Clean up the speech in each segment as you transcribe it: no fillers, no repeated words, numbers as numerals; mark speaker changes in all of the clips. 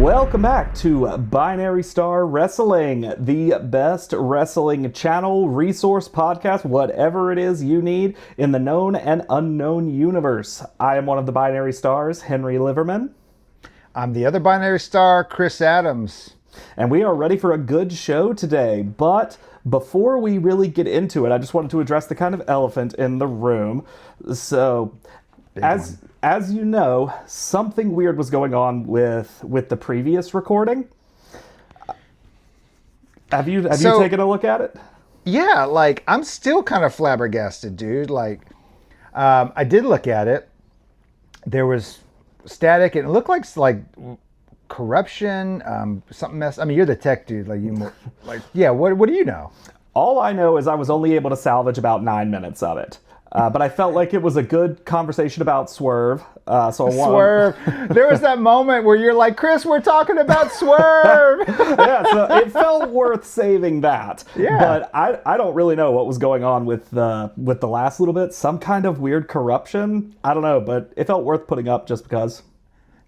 Speaker 1: Welcome back to Binary Star Wrestling, the best wrestling channel, resource, podcast, whatever it is you need in the known and unknown universe. I am one of the Binary Stars, Henry Liverman.
Speaker 2: I'm the other Binary Star, Chris Adams.
Speaker 1: And we are ready for a good show today, but before we really get into it, I just wanted to address the kind of elephant in the room. So, as you know, something weird was going on with the previous recording. Have you taken a look at it?
Speaker 2: Yeah, like, I'm still kind of flabbergasted, dude. Like, I did look at it. There was static, and it looked like corruption, something mess. I mean, you're the tech dude. What do you know?
Speaker 1: All I know is I was only able to salvage about 9 minutes of it. But I felt like it was a good conversation about Swerve.
Speaker 2: Swerve. There was that moment where you're like, Chris, we're talking about Swerve.
Speaker 1: Yeah, so it felt worth saving that.
Speaker 2: Yeah.
Speaker 1: But I don't really know what was going on with the last little bit. Some kind of weird corruption. I don't know, but it felt worth putting up just because.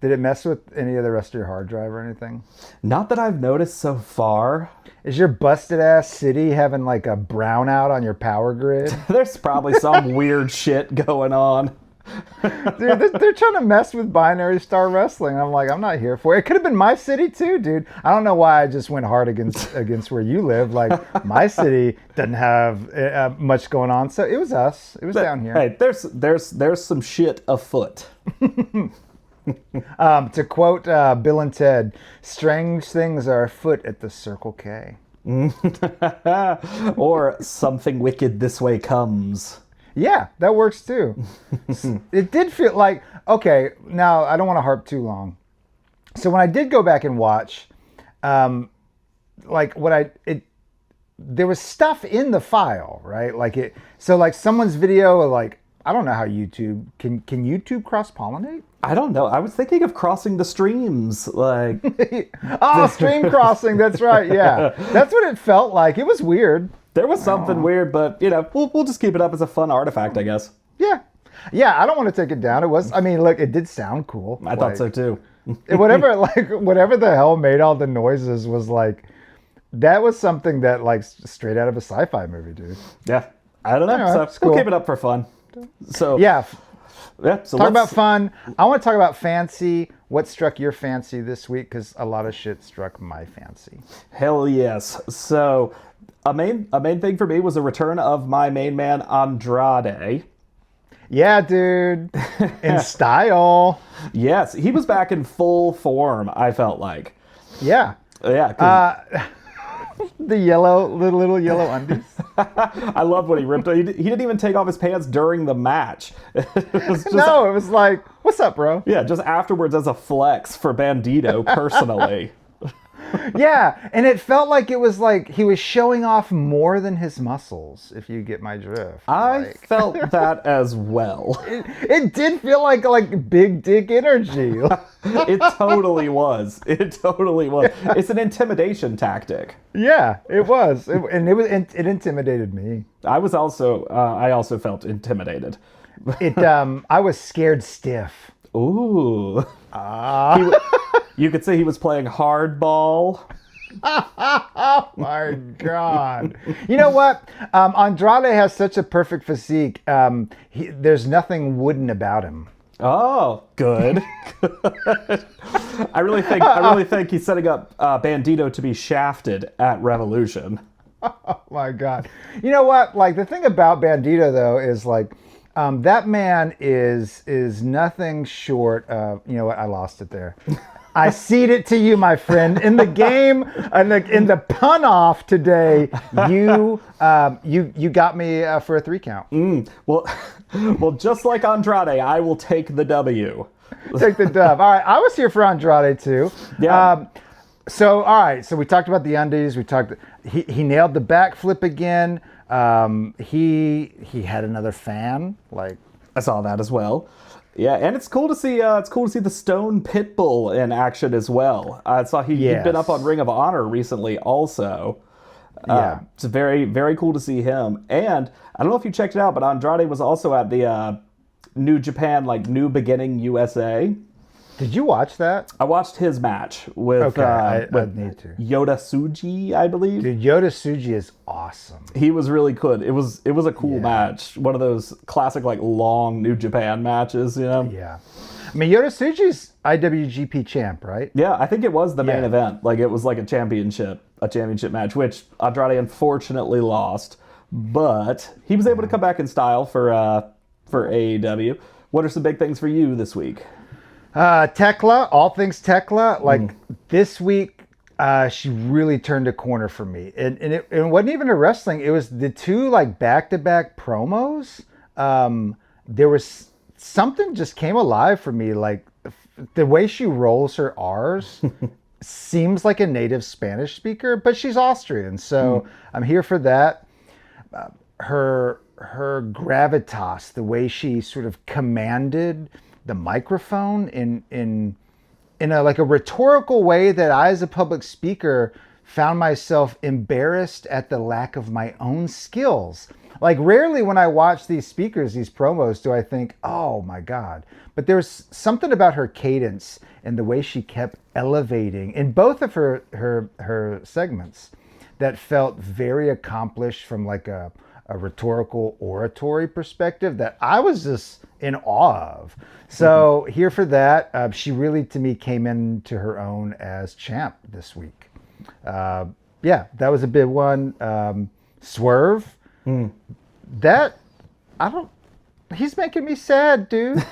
Speaker 2: Did it mess with any of the rest of your hard drive or anything?
Speaker 1: Not that I've noticed so far.
Speaker 2: Is your busted ass city having like a brownout on your power grid?
Speaker 1: There's probably some weird shit going on.
Speaker 2: Dude, they're trying to mess with Binary Star Wrestling. I'm like, I'm not here for it. It could have been my city too, dude. I don't know why I just went hard against where you live. Like, my city doesn't have much going on, so it was us. It was down here.
Speaker 1: Hey, there's some shit afoot.
Speaker 2: To quote Bill and Ted, strange things are afoot at the Circle K.
Speaker 1: Or something wicked this way comes.
Speaker 2: Yeah, that works too. It did feel like, okay, now I don't want to harp too long. So when I did go back and watch, there was stuff in the file, right? Like someone's video, like, I don't know how YouTube, can YouTube cross-pollinate?
Speaker 1: I don't know. I was thinking of crossing the streams, like...
Speaker 2: Oh, stream crossing, that's right, yeah. That's what it felt like. It was weird.
Speaker 1: There was something weird, but, we'll just keep it up as a fun artifact, I guess.
Speaker 2: Yeah. Yeah, I don't want to take it down. Look, it did sound cool.
Speaker 1: I thought so, too.
Speaker 2: whatever the hell made all the noises was like... That was something that, like, straight out of a sci-fi movie, dude.
Speaker 1: Yeah. I don't know.
Speaker 2: Anyway,
Speaker 1: So we'll keep it up for fun. So
Speaker 2: yeah.
Speaker 1: So
Speaker 2: talk about fun. I want to talk about fancy. What struck your fancy this week? Because a lot of shit struck my fancy.
Speaker 1: Hell yes. So a main thing for me was the return of my main man Andrade.
Speaker 2: Yeah, dude. In style.
Speaker 1: Yes, he was back in full form, I felt like.
Speaker 2: Yeah.
Speaker 1: Yeah.
Speaker 2: The little yellow undies.
Speaker 1: I loved when he ripped it. He didn't even take off his pants during the match. It
Speaker 2: was like, what's up, bro?
Speaker 1: Yeah, just afterwards as a flex for Bandito personally.
Speaker 2: Yeah, and it felt like it was like he was showing off more than his muscles, if you get my drift.
Speaker 1: I felt that as well.
Speaker 2: It did feel like big dick energy.
Speaker 1: It totally was. It's an intimidation tactic.
Speaker 2: Yeah, it was. It intimidated me.
Speaker 1: I also felt intimidated.
Speaker 2: I was scared stiff.
Speaker 1: Ooh. You could say he was playing hardball.
Speaker 2: Oh my God. You know what? Andrade has such a perfect physique. There's nothing wooden about him.
Speaker 1: Oh, good. I really think he's setting up Bandito to be shafted at Revolution.
Speaker 2: Oh my God. You know what? Like, the thing about Bandito though is like, that man is nothing short of, you know what? I lost it there. I cede it to you, my friend. In the game, in the pun off today, you got me for a 3 count.
Speaker 1: Well, just like Andrade, I will take the W.
Speaker 2: Take the dub. All right, I was here for Andrade too.
Speaker 1: Yeah.
Speaker 2: So all right, so we talked about the undies. He nailed the backflip again. He had another fan. Like,
Speaker 1: I saw that as well. Yeah, and it's cool to see the Stone Pitbull in action as well. I saw he'd been up on Ring of Honor recently also.
Speaker 2: Yeah.
Speaker 1: It's very, very cool to see him. And I don't know if you checked it out, but Andrade was also at the New Japan, like New Beginning USA.
Speaker 2: Did you watch that?
Speaker 1: I watched his match with
Speaker 2: I
Speaker 1: with
Speaker 2: need to.
Speaker 1: Yota Tsuji, I believe.
Speaker 2: Dude, Yota Tsuji is awesome.
Speaker 1: He was really good. It was a cool match. One of those classic like long New Japan matches, you know.
Speaker 2: Yeah. I mean, Yota Tsuji's IWGP champ, right?
Speaker 1: Yeah, I think it was the main event. Like it was like a championship match, which Andrade unfortunately lost, but he was able to come back in style for AEW. What are some big things for you this week?
Speaker 2: Thekla, all things Thekla. Like this week, she really turned a corner for me, and it wasn't even a wrestling. It was the two like back-to-back promos. There was something just came alive for me, like the way she rolls her R's. Seems like a native Spanish speaker, but she's Austrian, so I'm here for that. Her gravitas, the way she sort of commanded the microphone in a like a rhetorical way that I, as a public speaker, found myself embarrassed at the lack of my own skills. Like rarely when I watch these speakers, these promos, do I think, oh my God. But there's something about her cadence and the way she kept elevating in both of her segments that felt very accomplished from like a rhetorical oratory perspective that I was just in awe of. So here for that. She really, to me, came into her own as champ this week. Yeah, that was a big one. Swerve. That, he's making me sad, dude.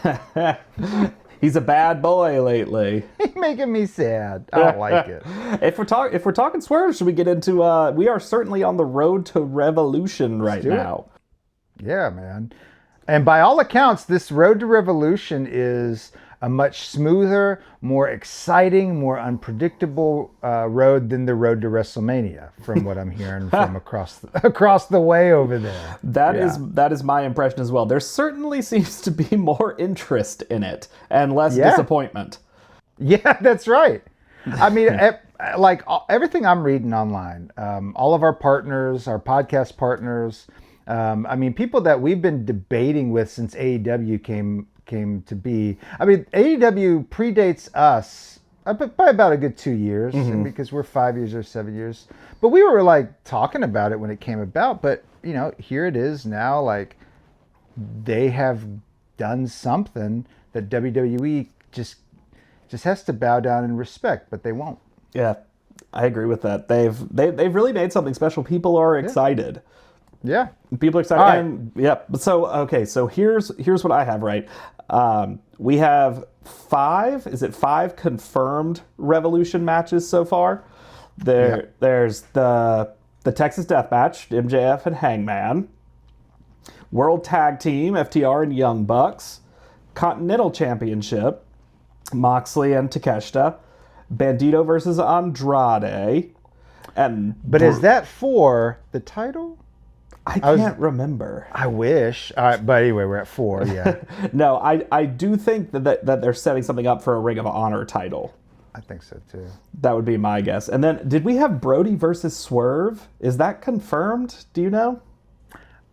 Speaker 1: He's a bad boy lately.
Speaker 2: He's making me sad. I don't like it.
Speaker 1: If we're talking Swerve, should we get into? We are certainly on the road to Revolution right now.
Speaker 2: Yeah, man. And by all accounts, this road to Revolution is a much smoother, more exciting, more unpredictable road than the road to WrestleMania, from what I'm hearing from across the way over there.
Speaker 1: That is my impression as well. There certainly seems to be more interest in it and less disappointment. Yeah,
Speaker 2: that's right. I mean, like everything I'm reading online, all of our partners, our podcast partners, I mean, people that we've been debating with since AEW came to be. I mean, AEW predates us by about a good 2 years, because we're 5 years or 7 years. But we were like talking about it when it came about. But you know, here it is now. Like they have done something that WWE just has to bow down and respect, but they won't.
Speaker 1: Yeah, I agree with that. They've really made something special. People are excited.
Speaker 2: Yeah.
Speaker 1: People are excited.
Speaker 2: Right.
Speaker 1: And so here's what I have, right? We have five confirmed Revolution matches so far. There's the Texas Death Match, MJF and Hangman. World Tag Team, FTR and Young Bucks. Continental Championship, Moxley and Takeshita. Bandito versus Andrade.
Speaker 2: But is that for the title?
Speaker 1: I can't remember.
Speaker 2: I wish. All right, but anyway, we're at 4, yeah.
Speaker 1: No, I do think that they're setting something up for a Ring of Honor title.
Speaker 2: I think so, too.
Speaker 1: That would be my guess. And then, did we have Brody versus Swerve? Is that confirmed? Do you know?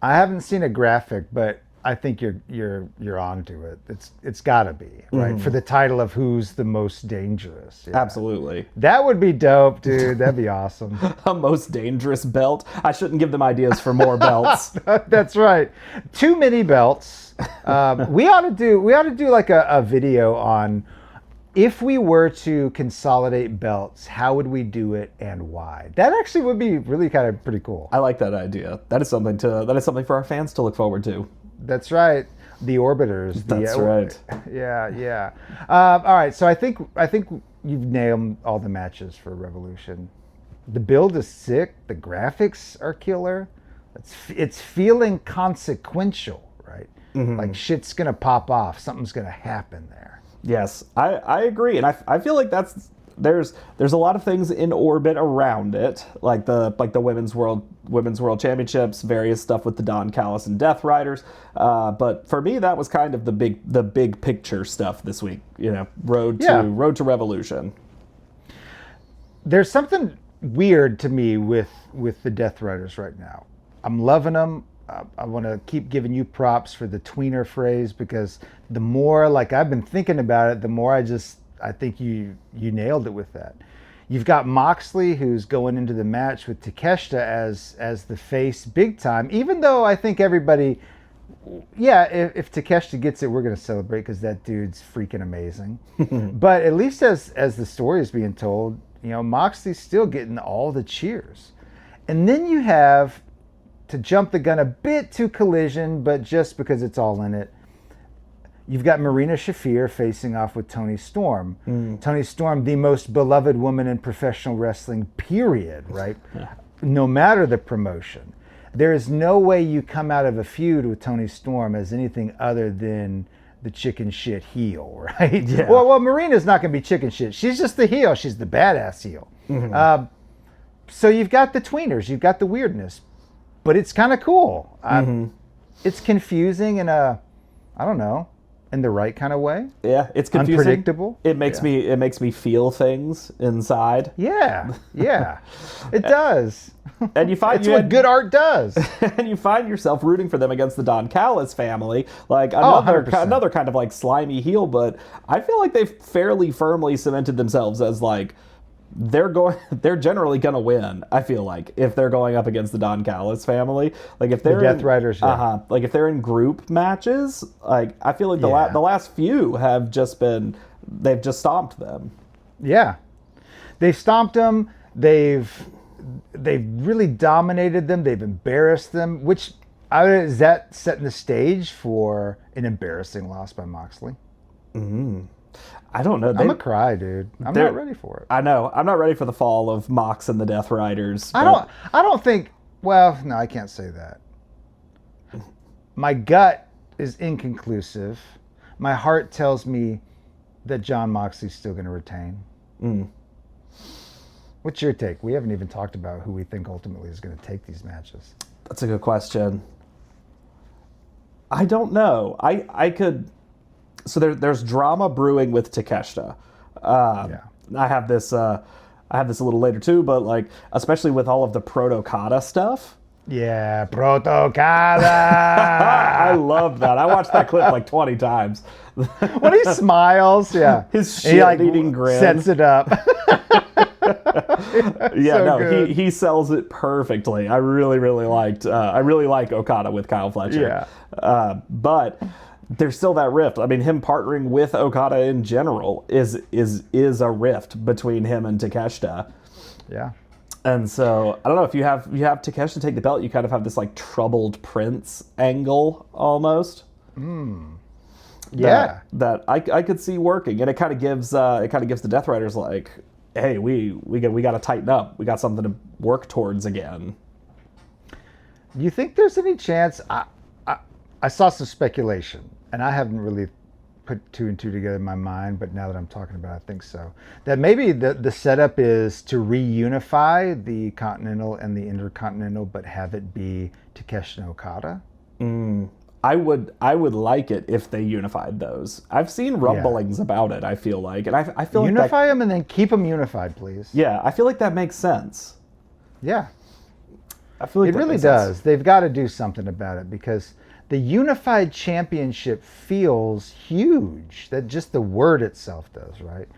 Speaker 2: I haven't seen a graphic, but I think you're onto it. It's got to be, right? For the title of who's the most dangerous. Yeah.
Speaker 1: Absolutely.
Speaker 2: That would be dope, dude. That'd be awesome.
Speaker 1: A most dangerous belt. I shouldn't give them ideas for more belts.
Speaker 2: That's right. Too many belts. We ought to do like a video on if we were to consolidate belts, how would we do it and why? That actually would be really kind of pretty cool.
Speaker 1: I like that idea. That is something for our fans to look forward to.
Speaker 2: That's right. The Orbiters.
Speaker 1: That's right.
Speaker 2: Yeah. All right. So I think you've nailed all the matches for Revolution. The build is sick. The graphics are killer. It's feeling consequential, right? Like shit's gonna pop off. Something's gonna happen there.
Speaker 1: Yes, I agree, and I feel like there's a lot of things in orbit around it, like the women's world championships, various stuff with the Don Callis and Death Riders. But for me, that was kind of the big picture stuff this week. You know, road to Revolution.
Speaker 2: There's something weird to me with the Death Riders right now. I'm loving them. I want to keep giving you props for the tweener phrase, because the more like I've been thinking about it, the more I just I think you nailed it with that. You've got Moxley, who's going into the match with Takeshita as the face big time, even though I think everybody, if Takeshita gets it, we're going to celebrate because that dude's freaking amazing. But at least as the story is being told, Moxley's still getting all the cheers. And then you have, to jump the gun a bit to Collision, but just because it's all in it, you've got Marina Shafir facing off with Toni Storm. Toni Storm, the most beloved woman in professional wrestling, period, right? No matter the promotion. There is no way you come out of a feud with Toni Storm as anything other than the chicken shit heel, right?
Speaker 1: Yeah.
Speaker 2: Well, Marina's not going to be chicken shit. She's just the heel. She's the badass heel. So you've got the tweeners. You've got the weirdness. But it's kind of cool. It's confusing in I don't know, in the right kind of way.
Speaker 1: Yeah, it's confusing.
Speaker 2: Unpredictable.
Speaker 1: It makes me feel things inside.
Speaker 2: Yeah, it does.
Speaker 1: And you find
Speaker 2: it's what good art does.
Speaker 1: And you find yourself rooting for them against the Don Callis family, like another kind of like slimy heel. But I feel like they've fairly firmly cemented themselves as like they're generally gonna win. I feel like if they're going up against the Don Callis family, like if they're
Speaker 2: the Death Riders,
Speaker 1: like if they're in group matches, like I feel like the last few they've just stomped them.
Speaker 2: Yeah, they've stomped them. They've really dominated them. They've embarrassed them. Which is that setting the stage for an embarrassing loss by Moxley?
Speaker 1: I don't know.
Speaker 2: I'm gonna cry, dude. I'm not ready for it.
Speaker 1: I know. I'm not ready for the fall of Mox and the Death Riders.
Speaker 2: I don't think. Well, no, I can't say that. My gut is inconclusive. My heart tells me that Jon Moxley's still going to retain. What's your take? We haven't even talked about who we think ultimately is going to take these matches.
Speaker 1: That's a good question. I don't know. I could. So there's drama brewing with Takeshita. I have this a little later too, but like especially with all of the Proto-Kata stuff.
Speaker 2: Yeah, Proto-Kata.
Speaker 1: I love that. I watched that clip like 20 times.
Speaker 2: When he smiles,
Speaker 1: his shit-eating grin
Speaker 2: sets it up.
Speaker 1: He sells it perfectly. I really like Okada with Kyle Fletcher. But there's still that rift. I mean, him partnering with Okada in general is a rift between him and Takeshita.
Speaker 2: Yeah.
Speaker 1: And so I don't know if you have Takeshita take the belt, you kind of have this like troubled prince angle almost.
Speaker 2: Yeah.
Speaker 1: That I could see working, and it kind of gives the Death Riders like, hey, we got to tighten up. We got something to work towards again.
Speaker 2: Do you think there's any chance? I saw some speculation, and I haven't really put two and two together in my mind, but now that I'm talking about it, I think so. That maybe the setup is to reunify the Continental and the Intercontinental, but have it be Takeshita and Okada.
Speaker 1: I would like it if they unified those. I've seen rumblings about it, I feel like. And I feel like
Speaker 2: unify them and then keep them unified, please.
Speaker 1: Yeah, I feel like that makes sense.
Speaker 2: Yeah.
Speaker 1: I feel like
Speaker 2: it really does. They've got to do something about it because the unified championship feels huge. That just the word itself does, right?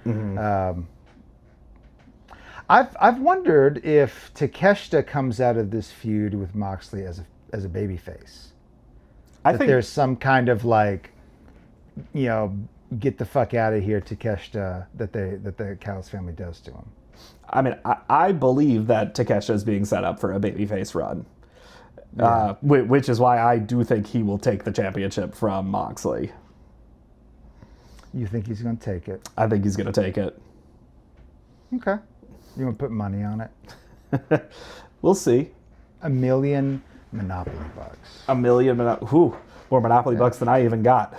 Speaker 2: I've wondered if Takeshita comes out of this feud with Moxley as a babyface. I think there's some kind of like, get the fuck out of here, Takeshita, that the Callis family does to him.
Speaker 1: I mean, I believe that Takeshita is being set up for a babyface run. Which is why I do think he will take the championship from Moxley.
Speaker 2: You think he's going to take it?
Speaker 1: I think he's going to take it.
Speaker 2: Okay. You want to put money on it?
Speaker 1: We'll see.
Speaker 2: $1 million Monopoly bucks.
Speaker 1: $1 million more Monopoly bucks than I even got.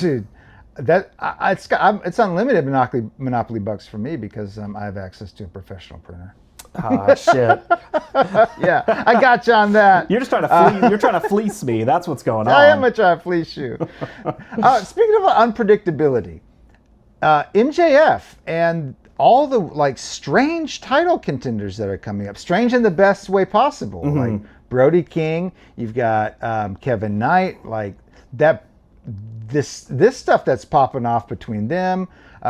Speaker 2: Dude, it's unlimited Monopoly bucks for me because I have access to a professional printer.
Speaker 1: Ah, shit.
Speaker 2: Yeah, I got you on that.
Speaker 1: You're just trying to you're trying to fleece me. That's what's going on.
Speaker 2: I am trying to fleece you. Speaking of unpredictability, MJF and all the like strange title contenders that are coming up. Strange in the best way possible. Like Brody King, you've got Kevin Knight, like that this stuff that's popping off between them.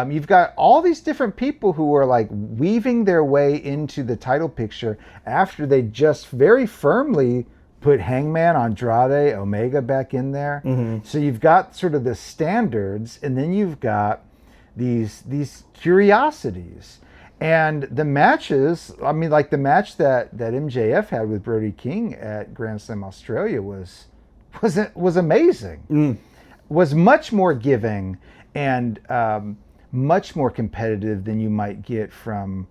Speaker 2: You've got all these different people who are like weaving their way into the title picture after they just very firmly put Hangman, Andrade, Omega back in there. Mm-hmm. So you've got sort of the standards, and then you've got these curiosities. And the matches, I mean, like the match that MJF had with Brody King at Grand Slam Australia was amazing. Was much more giving and much more competitive than you might get from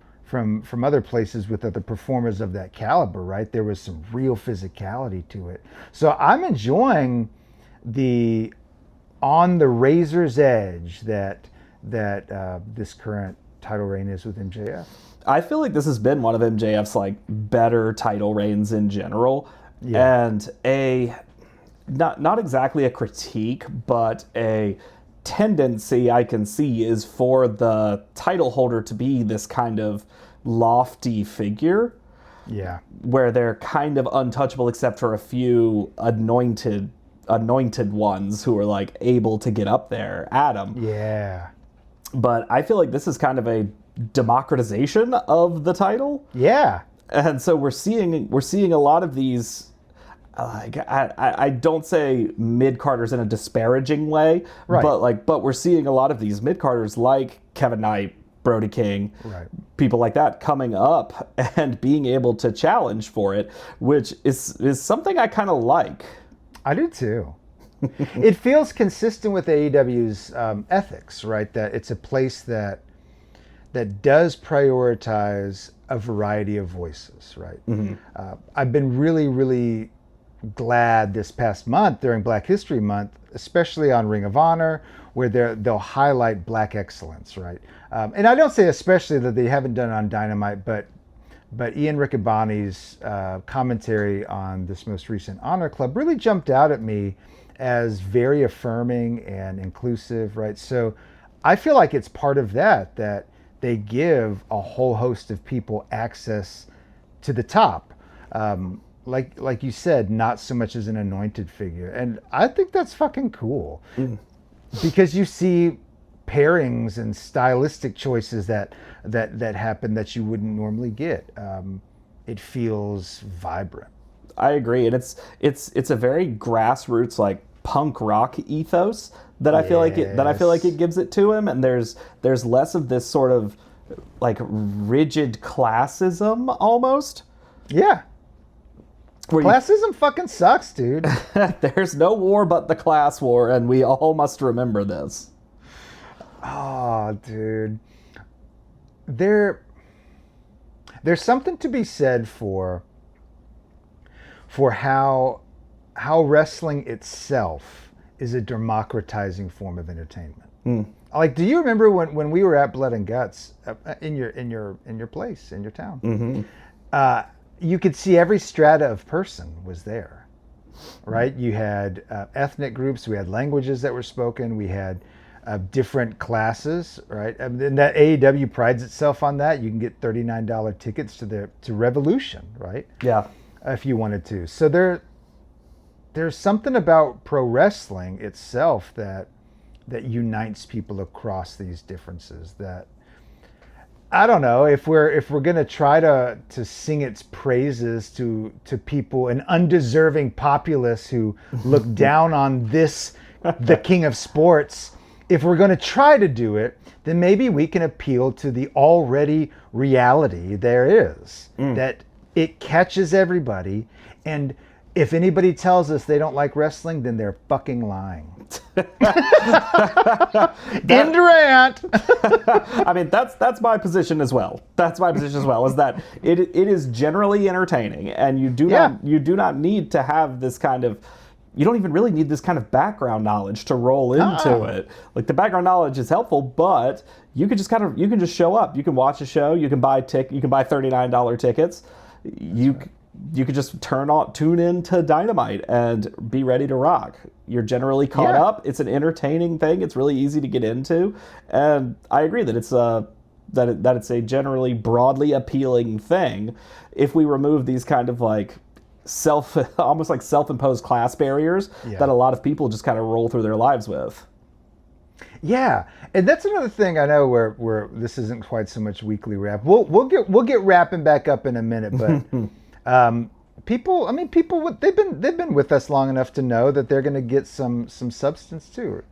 Speaker 2: other places with other performers of that caliber, right? There was some real physicality to it. So I'm enjoying the on the razor's edge that this current title reign is with MJF.
Speaker 1: I feel like this has been one of MJF's like better title reigns in general, and not exactly a critique, but a tendency I can see is for the title holder to be this kind of lofty figure.
Speaker 2: Yeah.
Speaker 1: Where they're kind of untouchable except for a few anointed ones who are like able to get up there at them.
Speaker 2: Yeah.
Speaker 1: But I feel like this is kind of a democratization of the title.
Speaker 2: Yeah.
Speaker 1: And so we're seeing a lot of these. I don't say mid-carders in a disparaging way,
Speaker 2: right.
Speaker 1: but we're seeing a lot of these mid-carders like Kevin Knight, Brody King,
Speaker 2: right.
Speaker 1: people like that coming up and being able to challenge for it, which is something I kind of like.
Speaker 2: I do too. It feels consistent with AEW's ethics, right? That it's a place that does prioritize a variety of voices, right? Mm-hmm. I've been really, really glad this past month during Black History Month, especially on Ring of Honor, where they'll highlight Black excellence, right? And I don't say especially that they haven't done it on Dynamite, but Ian Riccaboni's commentary on this most recent Honor Club really jumped out at me as very affirming and inclusive, right? So I feel like it's part of that they give a whole host of people access to the top. Like you said, not so much as an anointed figure. And I think that's fucking cool. Because you see pairings and stylistic choices that happen that you wouldn't normally get. It feels vibrant.
Speaker 1: I agree. And it's a very grassroots, like punk rock ethos that I feel like it gives it to him. And there's less of this sort of like rigid classism almost.
Speaker 2: Yeah. Classism fucking sucks, dude.
Speaker 1: There's no war but the class war, and we all must remember this.
Speaker 2: Oh, dude. There's something to be said for how wrestling itself is a democratizing form of entertainment. Like, do you remember when we were at Blood and Guts in your place, in your town? Mm-hmm. You could see every strata of person was there, right? You had ethnic groups, we had languages that were spoken, we had different classes, right? And that AEW prides itself on that. You can get $39 tickets to Revolution, right?
Speaker 1: Yeah,
Speaker 2: if you wanted to. So there's something about pro wrestling itself that unites people across these differences. That I don't know if we're gonna try to sing its praises to people, an undeserving populace who look down on the king of sports. If we're gonna try to do it, then maybe we can appeal to the already reality there is, that it catches everybody. And if anybody tells us they don't like wrestling, then they're fucking lying. End rant.
Speaker 1: I mean, that's my position as well. That's my position as well, is that it is generally entertaining, and you do not need to have this kind of, you don't even really need this kind of background knowledge to roll into it. Like, the background knowledge is helpful, but you can just show up. You can watch a show. You can buy $39 tickets. You could just tune in to Dynamite and be ready to rock. You're generally caught up. It's an entertaining thing. It's really easy to get into, and I agree that it's a generally broadly appealing thing. If we remove these kind of like almost like self-imposed class barriers that a lot of people just kind of roll through their lives with.
Speaker 2: Yeah, and that's another thing I know where this isn't quite so much weekly wrap. We'll get wrapping back up in a minute, but people they've been with us long enough to know that they're going to get some substance too.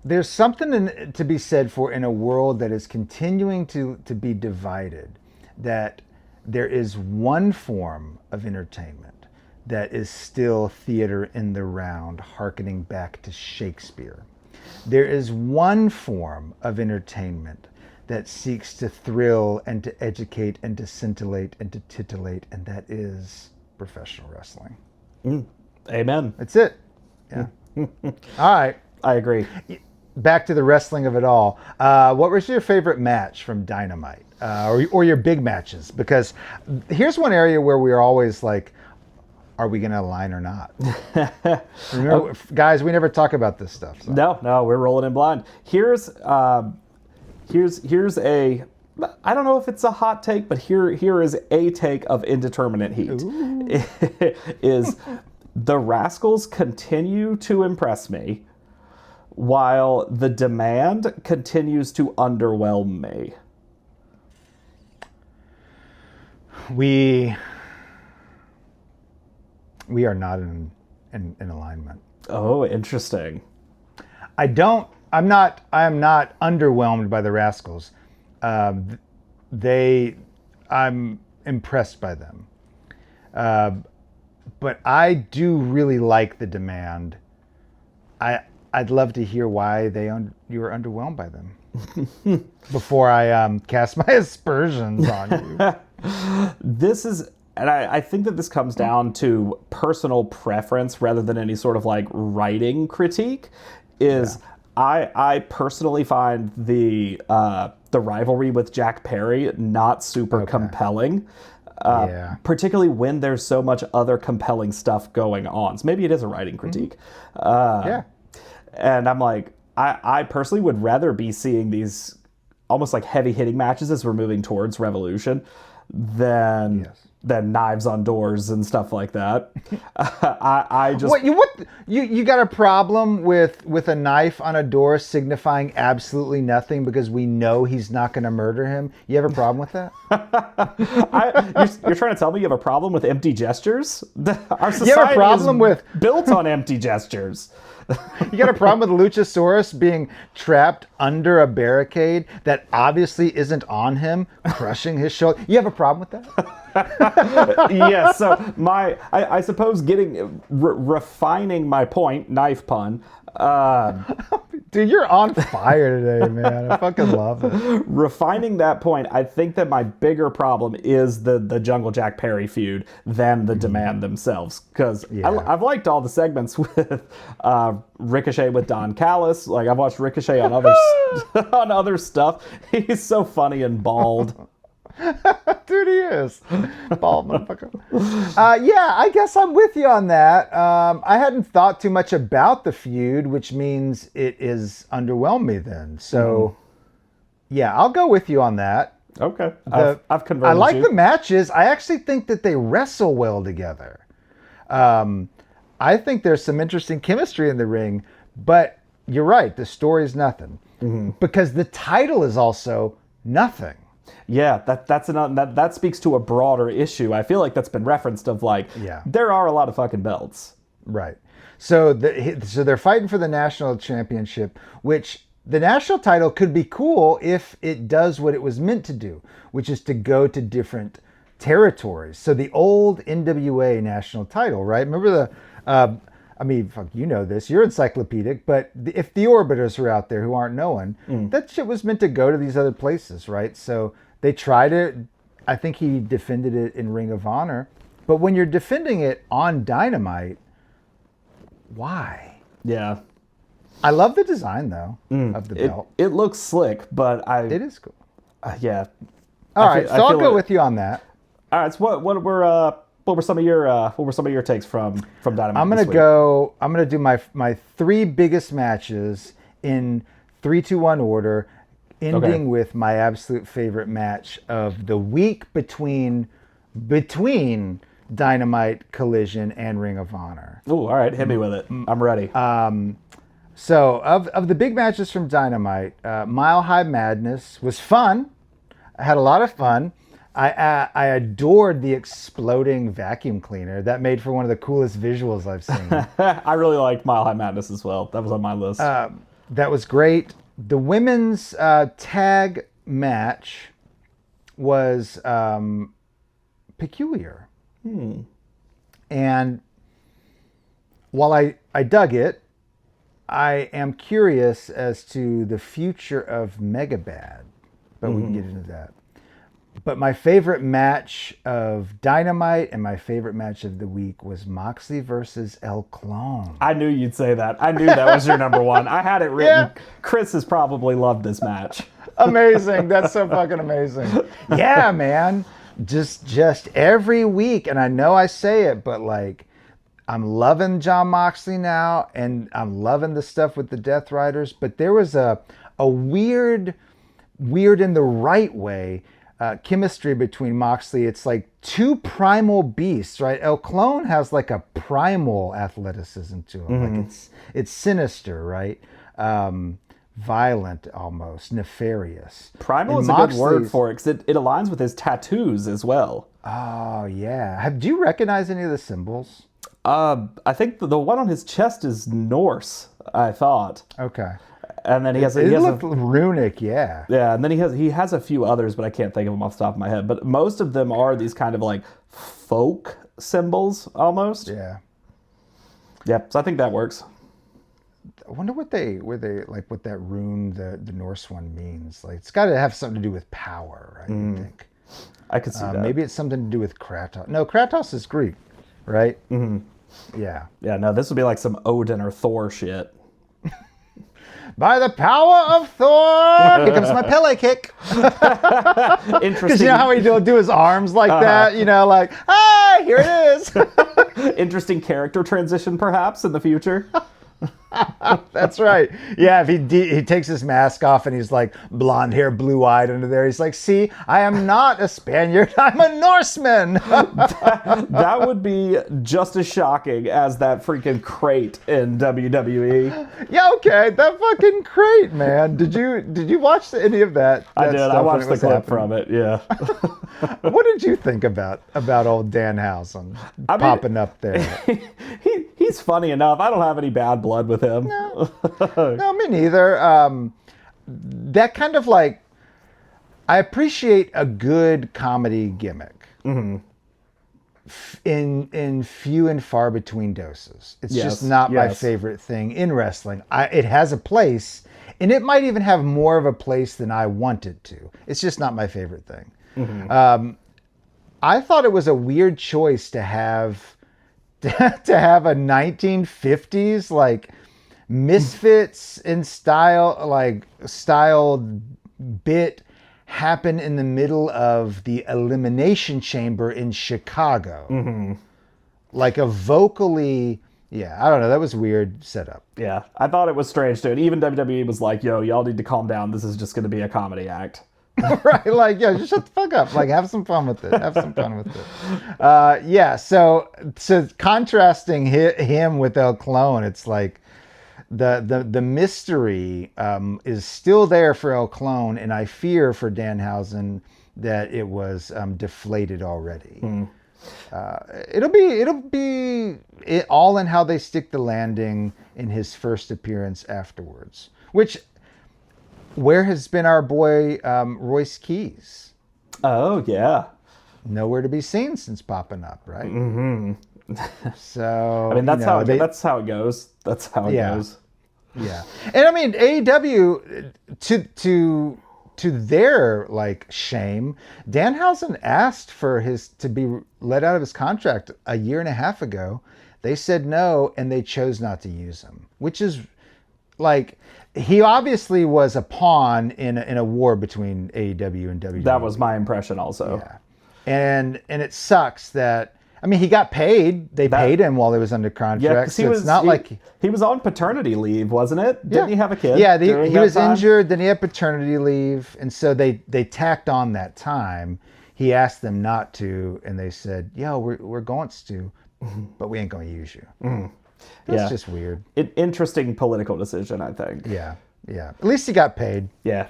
Speaker 2: There's something to be said for in a world that is continuing to be divided, that there is one form of entertainment that is still theater in the round, hearkening back to Shakespeare. There is one form of entertainment that seeks to thrill and to educate and to scintillate and to titillate, and that is professional wrestling.
Speaker 1: Amen.
Speaker 2: That's it. Yeah. All right.
Speaker 1: I agree.
Speaker 2: Back to the wrestling of it all. What was your favorite match from Dynamite, or your big matches? Because here's one area where we are always like, are we going to align or not? Remember, guys, we never talk about this stuff. So.
Speaker 1: No, we're rolling in blind. Here's a, I don't know if it's a hot take, but here is a take of Indeterminate Heat. Is the Rascals continue to impress me, while the Demand continues to underwhelm me.
Speaker 2: We are not in alignment.
Speaker 1: Oh, interesting.
Speaker 2: I am not underwhelmed by the Rascals. I'm impressed by them. But I do really like the Demand. I'd love to hear why you were underwhelmed by them before I cast my aspersions on you.
Speaker 1: This is, and I think that this comes down to personal preference rather than any sort of like writing critique. I personally find the rivalry with Jack Perry not super compelling. Particularly when there's so much other compelling stuff going on. So maybe it is a writing critique. And I'm like, I personally would rather be seeing these almost like heavy hitting matches as we're moving towards Revolution than knives on doors and stuff like that. I just
Speaker 2: you got a problem with a knife on a door signifying absolutely nothing because we know he's not going to murder him? You have a problem with that?
Speaker 1: You're trying to tell me you have a problem with empty gestures? Our society
Speaker 2: you have a problem
Speaker 1: is built on empty gestures.
Speaker 2: You got a problem with Luchasaurus being trapped under a barricade that obviously isn't on him, crushing his shoulder? You have a problem with that?
Speaker 1: Yes. So I suppose refining my point, knife pun.
Speaker 2: Dude, you're on fire today, man. I fucking love it.
Speaker 1: Refining that point, I think that my bigger problem is the Jungle Jack Perry feud than the Demand themselves. Because I've liked all the segments with Ricochet with Don Callis. Like, I've watched Ricochet on other stuff. He's so funny and bald.
Speaker 2: Dude, he is. Bald motherfucker. I guess I'm with you on that. I hadn't thought too much about the feud, which means it is underwhelmed me then. So, I'll go with you on that.
Speaker 1: Okay. I've converted
Speaker 2: I like
Speaker 1: you.
Speaker 2: the matches. I actually think that they wrestle well together. I think there's some interesting chemistry in the ring, but you're right. The story's nothing. Because the title is also nothing.
Speaker 1: Yeah, that speaks to a broader issue. I feel like that's been referenced of like, there are a lot of fucking belts.
Speaker 2: Right. So they're fighting for the national championship, which the national title could be cool if it does what it was meant to do, which is to go to different territories. So the old NWA national title, right? Remember you know this, you're encyclopedic, but if the Orbiters are out there who aren't knowing, that shit was meant to go to these other places, right? So they tried it. I think he defended it in Ring of Honor. But when you're defending it on Dynamite, why?
Speaker 1: Yeah.
Speaker 2: I love the design, though, of the belt.
Speaker 1: It looks slick, but
Speaker 2: it is cool.
Speaker 1: Yeah.
Speaker 2: All right, so I'll go with you on that.
Speaker 1: All right, so what were some of your takes from Dynamite?
Speaker 2: I'm gonna do my three biggest matches in 3-2-1 order, ending with my absolute favorite match of the week between Dynamite, Collision, and Ring of Honor.
Speaker 1: Ooh, all right, hit me with it. I'm ready.
Speaker 2: So of the big matches from Dynamite, Mile High Madness was fun. I had a lot of fun. I adored the exploding vacuum cleaner. That made for one of the coolest visuals I've seen.
Speaker 1: I really liked Mile High Madness as well. That was on my list.
Speaker 2: That was great. The women's tag match was peculiar. And while I dug it, I am curious as to the future of Megabad, but we can get into that. But my favorite match of Dynamite and my favorite match of the week was Moxley versus El Clone.
Speaker 1: I knew you'd say that. I knew that was your number one. I had it written.
Speaker 2: Yeah.
Speaker 1: Chris has probably loved this match.
Speaker 2: Amazing. That's so fucking amazing. Yeah, man. Just every week, and I know I say it, but like, I'm loving Jon Moxley now, and I'm loving the stuff with the Death Riders, but there was a weird in the right way, chemistry between Moxley. It's like two primal beasts, right? El Clone has like a primal athleticism to him. Like it's sinister, right? Violent, almost nefarious.
Speaker 1: Primal is a good word for it because it aligns with his tattoos as well.
Speaker 2: Oh yeah. Do you recognize any of the symbols?
Speaker 1: I think the one on his chest is Norse, I thought.
Speaker 2: Okay.
Speaker 1: And then he has
Speaker 2: runic, yeah.
Speaker 1: Yeah, and then he has a few others, but I can't think of them off the top of my head. But most of them are these kind of like folk symbols almost.
Speaker 2: Yeah.
Speaker 1: Yeah, so I think that works.
Speaker 2: I wonder what what that rune, the Norse one means. Like, it's got to have something to do with power, I think.
Speaker 1: I could see that.
Speaker 2: Maybe it's something to do with Kratos. No, Kratos is Greek, right? Yeah.
Speaker 1: Yeah, no, this would be like some Odin or Thor shit.
Speaker 2: By the power of Thor! Here comes my Pele kick.
Speaker 1: Interesting.
Speaker 2: Because you know how he do his arms like that? You know, like, here it is.
Speaker 1: Interesting character transition, perhaps, in the future.
Speaker 2: That's right. Yeah, if he takes his mask off and he's like blonde hair, blue eyed under there, he's like, see, I am not a Spaniard, I'm a Norseman.
Speaker 1: That would be just as shocking as that freaking crate in WWE.
Speaker 2: Yeah, okay, that fucking crate, man. Did you watch any of that?
Speaker 1: I did. I watched the clip from it. Yeah.
Speaker 2: What did you think about old Danhausen popping up there?
Speaker 1: He's funny enough. I don't have any bad blood with him.
Speaker 2: No, me neither. That kind of like, I appreciate a good comedy gimmick. In few and far between doses. It's just not my favorite thing in wrestling. It has a place, and it might even have more of a place than I want it to. It's just not my favorite thing. I thought it was a weird choice to have a 1950s like Misfits in styled bit happen in the middle of the Elimination Chamber in Chicago. Like a vocally, I don't know, that was weird setup.
Speaker 1: Yeah, I thought it was strange too. And even WWE was like, yo, y'all need to calm down. This is just going to be a comedy act.
Speaker 2: Right, like, just shut the fuck up. Like, have some fun with it. So contrasting him with El Clone, it's like the mystery is still there for El Clone, and I fear for Danhausen that it was deflated already. It'll be all in how they stick the landing in his first appearance afterwards, which. Where has been our boy Royce Keys? Oh, yeah. Nowhere to be seen since popping up, right? So,
Speaker 1: I mean, that's how it goes. That's how it goes.
Speaker 2: Yeah. And I mean, AEW, to their like shame, Danhausen asked for to be let out of his contract a year and a half ago. They said no, and they chose not to use him, which is like, he obviously was a pawn in a war between AEW and WWE.
Speaker 1: That was my impression also.
Speaker 2: Yeah. And it sucks that, I mean, he got paid. They paid him while he was under contract.
Speaker 1: Yeah, because he was on paternity leave, wasn't it? Didn't he have a kid?
Speaker 2: Yeah, he was injured, then he had paternity leave, and so they tacked on that time. he asked them not to, and they said, "Yo, we're going to, but we ain't going to use you." That's just weird.
Speaker 1: Interesting political decision, I think.
Speaker 2: Yeah. At least he got paid.
Speaker 1: Yeah.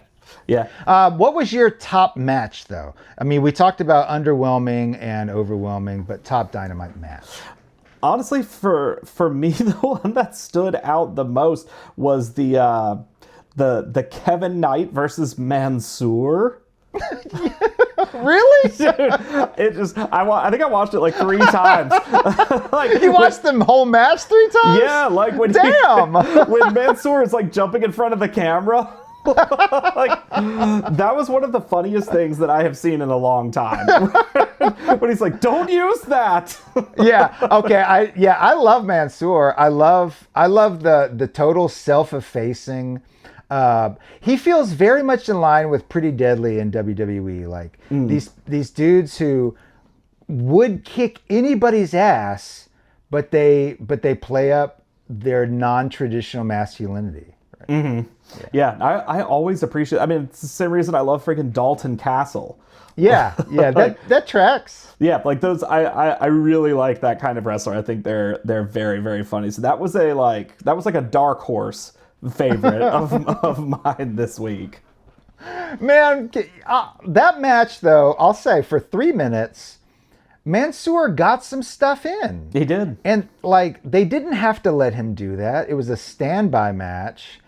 Speaker 2: What was your top match, though? I mean, we talked about underwhelming and overwhelming, but top Dynamite match.
Speaker 1: Honestly, for me, the one that stood out the most was the Kevin Knight versus Mansoor.
Speaker 2: Really?
Speaker 1: Dude, I think I watched it like 3 times.
Speaker 2: Like, you watched the whole match 3 times?
Speaker 1: Yeah, like when when Mansoor is like jumping in front of the camera. Like, that was one of the funniest things that I have seen in a long time. When he's like, "Don't use that."
Speaker 2: Yeah. Okay. I love Mansoor. I love the total self-effacing. He feels very much in line with Pretty Deadly in WWE. Like these dudes who would kick anybody's ass, but they play up their non-traditional masculinity. Right?
Speaker 1: Mm-hmm. Yeah, I always appreciate. I mean, it's the same reason I love freaking Dalton Castle.
Speaker 2: Yeah, that tracks.
Speaker 1: Yeah, like those. I really like that kind of wrestler. I think they're very, very funny. So that was like a dark horse favorite of mine this week.
Speaker 2: Man, that match though, I'll say for 3 minutes, Mansoor got some stuff in.
Speaker 1: He did.
Speaker 2: And like, they didn't have to let him do that. It was a standby match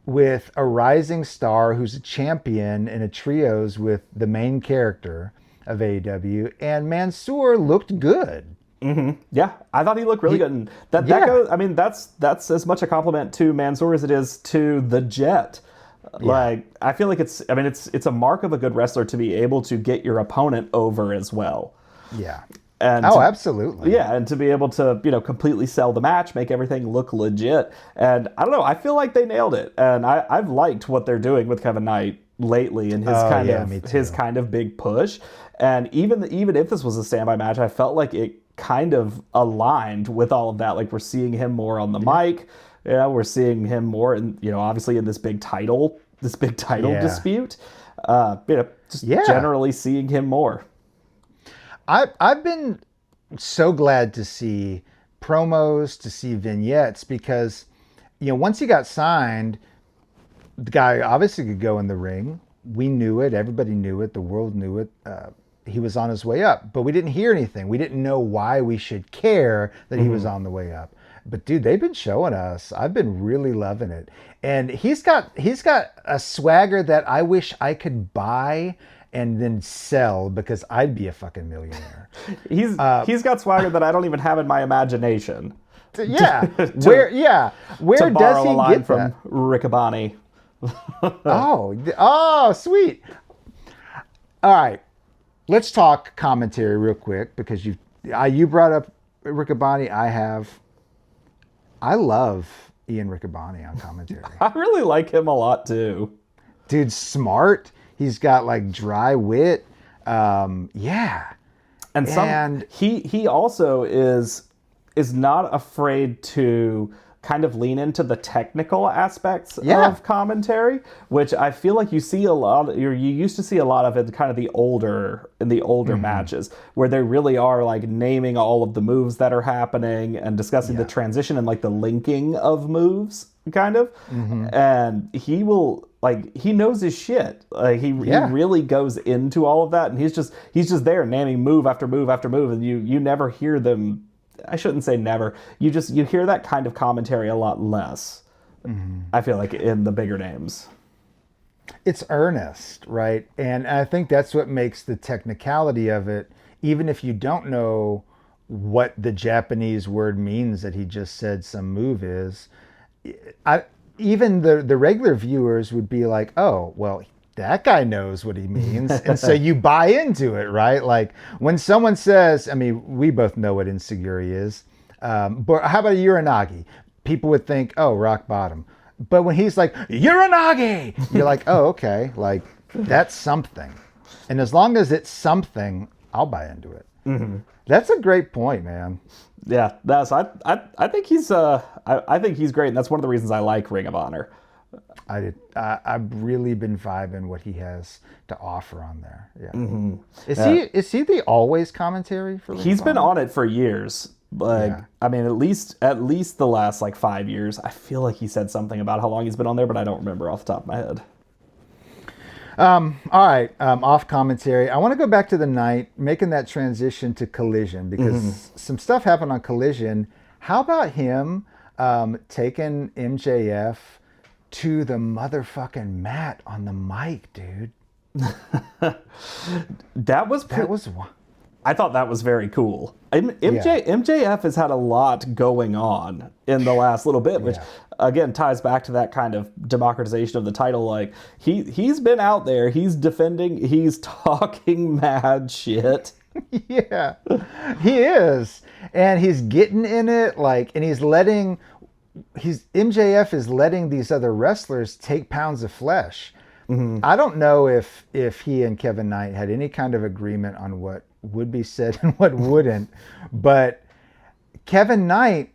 Speaker 2: with a rising star who's a champion in a trios with the main character of AEW, and Mansoor looked good.
Speaker 1: Mm-hmm. Yeah, I thought he looked really good. And that goes. I mean, that's as much a compliment to Mansoor as it is to the Jet. Yeah. Like, I feel like it's a mark of a good wrestler to be able to get your opponent over as well.
Speaker 2: Yeah.
Speaker 1: And
Speaker 2: absolutely.
Speaker 1: Yeah, and to be able to, completely sell the match, make everything look legit. And I don't know, I feel like they nailed it. And I've liked what they're doing with Kevin Knight lately and his kind of big push. And even if this was a standby match, I felt like it kind of aligned with all of that. Like, we're seeing him more on the mic. We're seeing him more in, obviously in this big title dispute. Generally seeing him more.
Speaker 2: I've been so glad to see promos, to see vignettes, because, once he got signed, the guy obviously could go in the ring. We knew it. Everybody knew it. The world knew it. He was on his way up, but we didn't hear anything. We didn't know why we should care that he was on the way up. But dude, they've been showing us. I've been really loving it. And he's got a swagger that I wish I could buy and then sell, because I'd be a fucking millionaire.
Speaker 1: He's got swagger that I don't even have in my imagination.
Speaker 2: Yeah. Where does he get
Speaker 1: from Riccaboni?
Speaker 2: Oh, sweet. All right. Let's talk commentary real quick, because you brought up Riccaboni. I love Ian Riccaboni on commentary.
Speaker 1: I really like him a lot too.
Speaker 2: Dude's smart. He's got like dry wit. Yeah.
Speaker 1: And he also is not afraid to kind of lean into the technical aspects of commentary, which I feel like you see a lot. You used to see a lot of it kind of the older matches, where they really are like naming all of the moves that are happening and discussing the transition and like the linking of moves, kind of. And he will, like, he knows his shit. Like he really goes into all of that, and he's just there naming move after move after move, and you never hear them. I shouldn't say never. You hear that kind of commentary a lot less. I feel like in the bigger names.
Speaker 2: It's earnest, right? And I think that's what makes the technicality of it, even if you don't know what the Japanese word means that he just said some move is, even the regular viewers would be like, oh, well, that guy knows what he means. And so you buy into it, right? Like when someone says, I mean, we both know what insecurity is. But how about Uranagi? People would think, oh, rock bottom. But when he's like, Uranagi, you're like, oh, okay. Like, that's something. And as long as it's something, I'll buy into it. That's a great point, man.
Speaker 1: Yeah, I think he's I think he's great, and that's one of the reasons I like Ring of Honor.
Speaker 2: I did. I've really been vibing what he has to offer on there. Yeah.
Speaker 1: Mm-hmm.
Speaker 2: Is he the always commentary for Ring
Speaker 1: He's
Speaker 2: of
Speaker 1: been
Speaker 2: Honor?
Speaker 1: on it for years. Like,
Speaker 2: Yeah.
Speaker 1: I mean, at least the last like 5 years. I feel like he said something about how long he's been on there, but I don't remember off the top of my head.
Speaker 2: All right. Off commentary. I want to go back to the night, making that transition to Collision because some stuff happened on Collision. How about him taking MJF to the motherfucking mat on the mic, dude?
Speaker 1: That was I thought that was very cool. MJF has had a lot going on in the last little bit, which again ties back to that kind of democratization of the title. Like he's been out there, he's defending, he's talking mad shit.
Speaker 2: Yeah, he is, and he's getting in it. Like, and MJF is letting these other wrestlers take pounds of flesh. I don't know if he and Kevin Knight had any kind of agreement on what would be said and what wouldn't, but Kevin Knight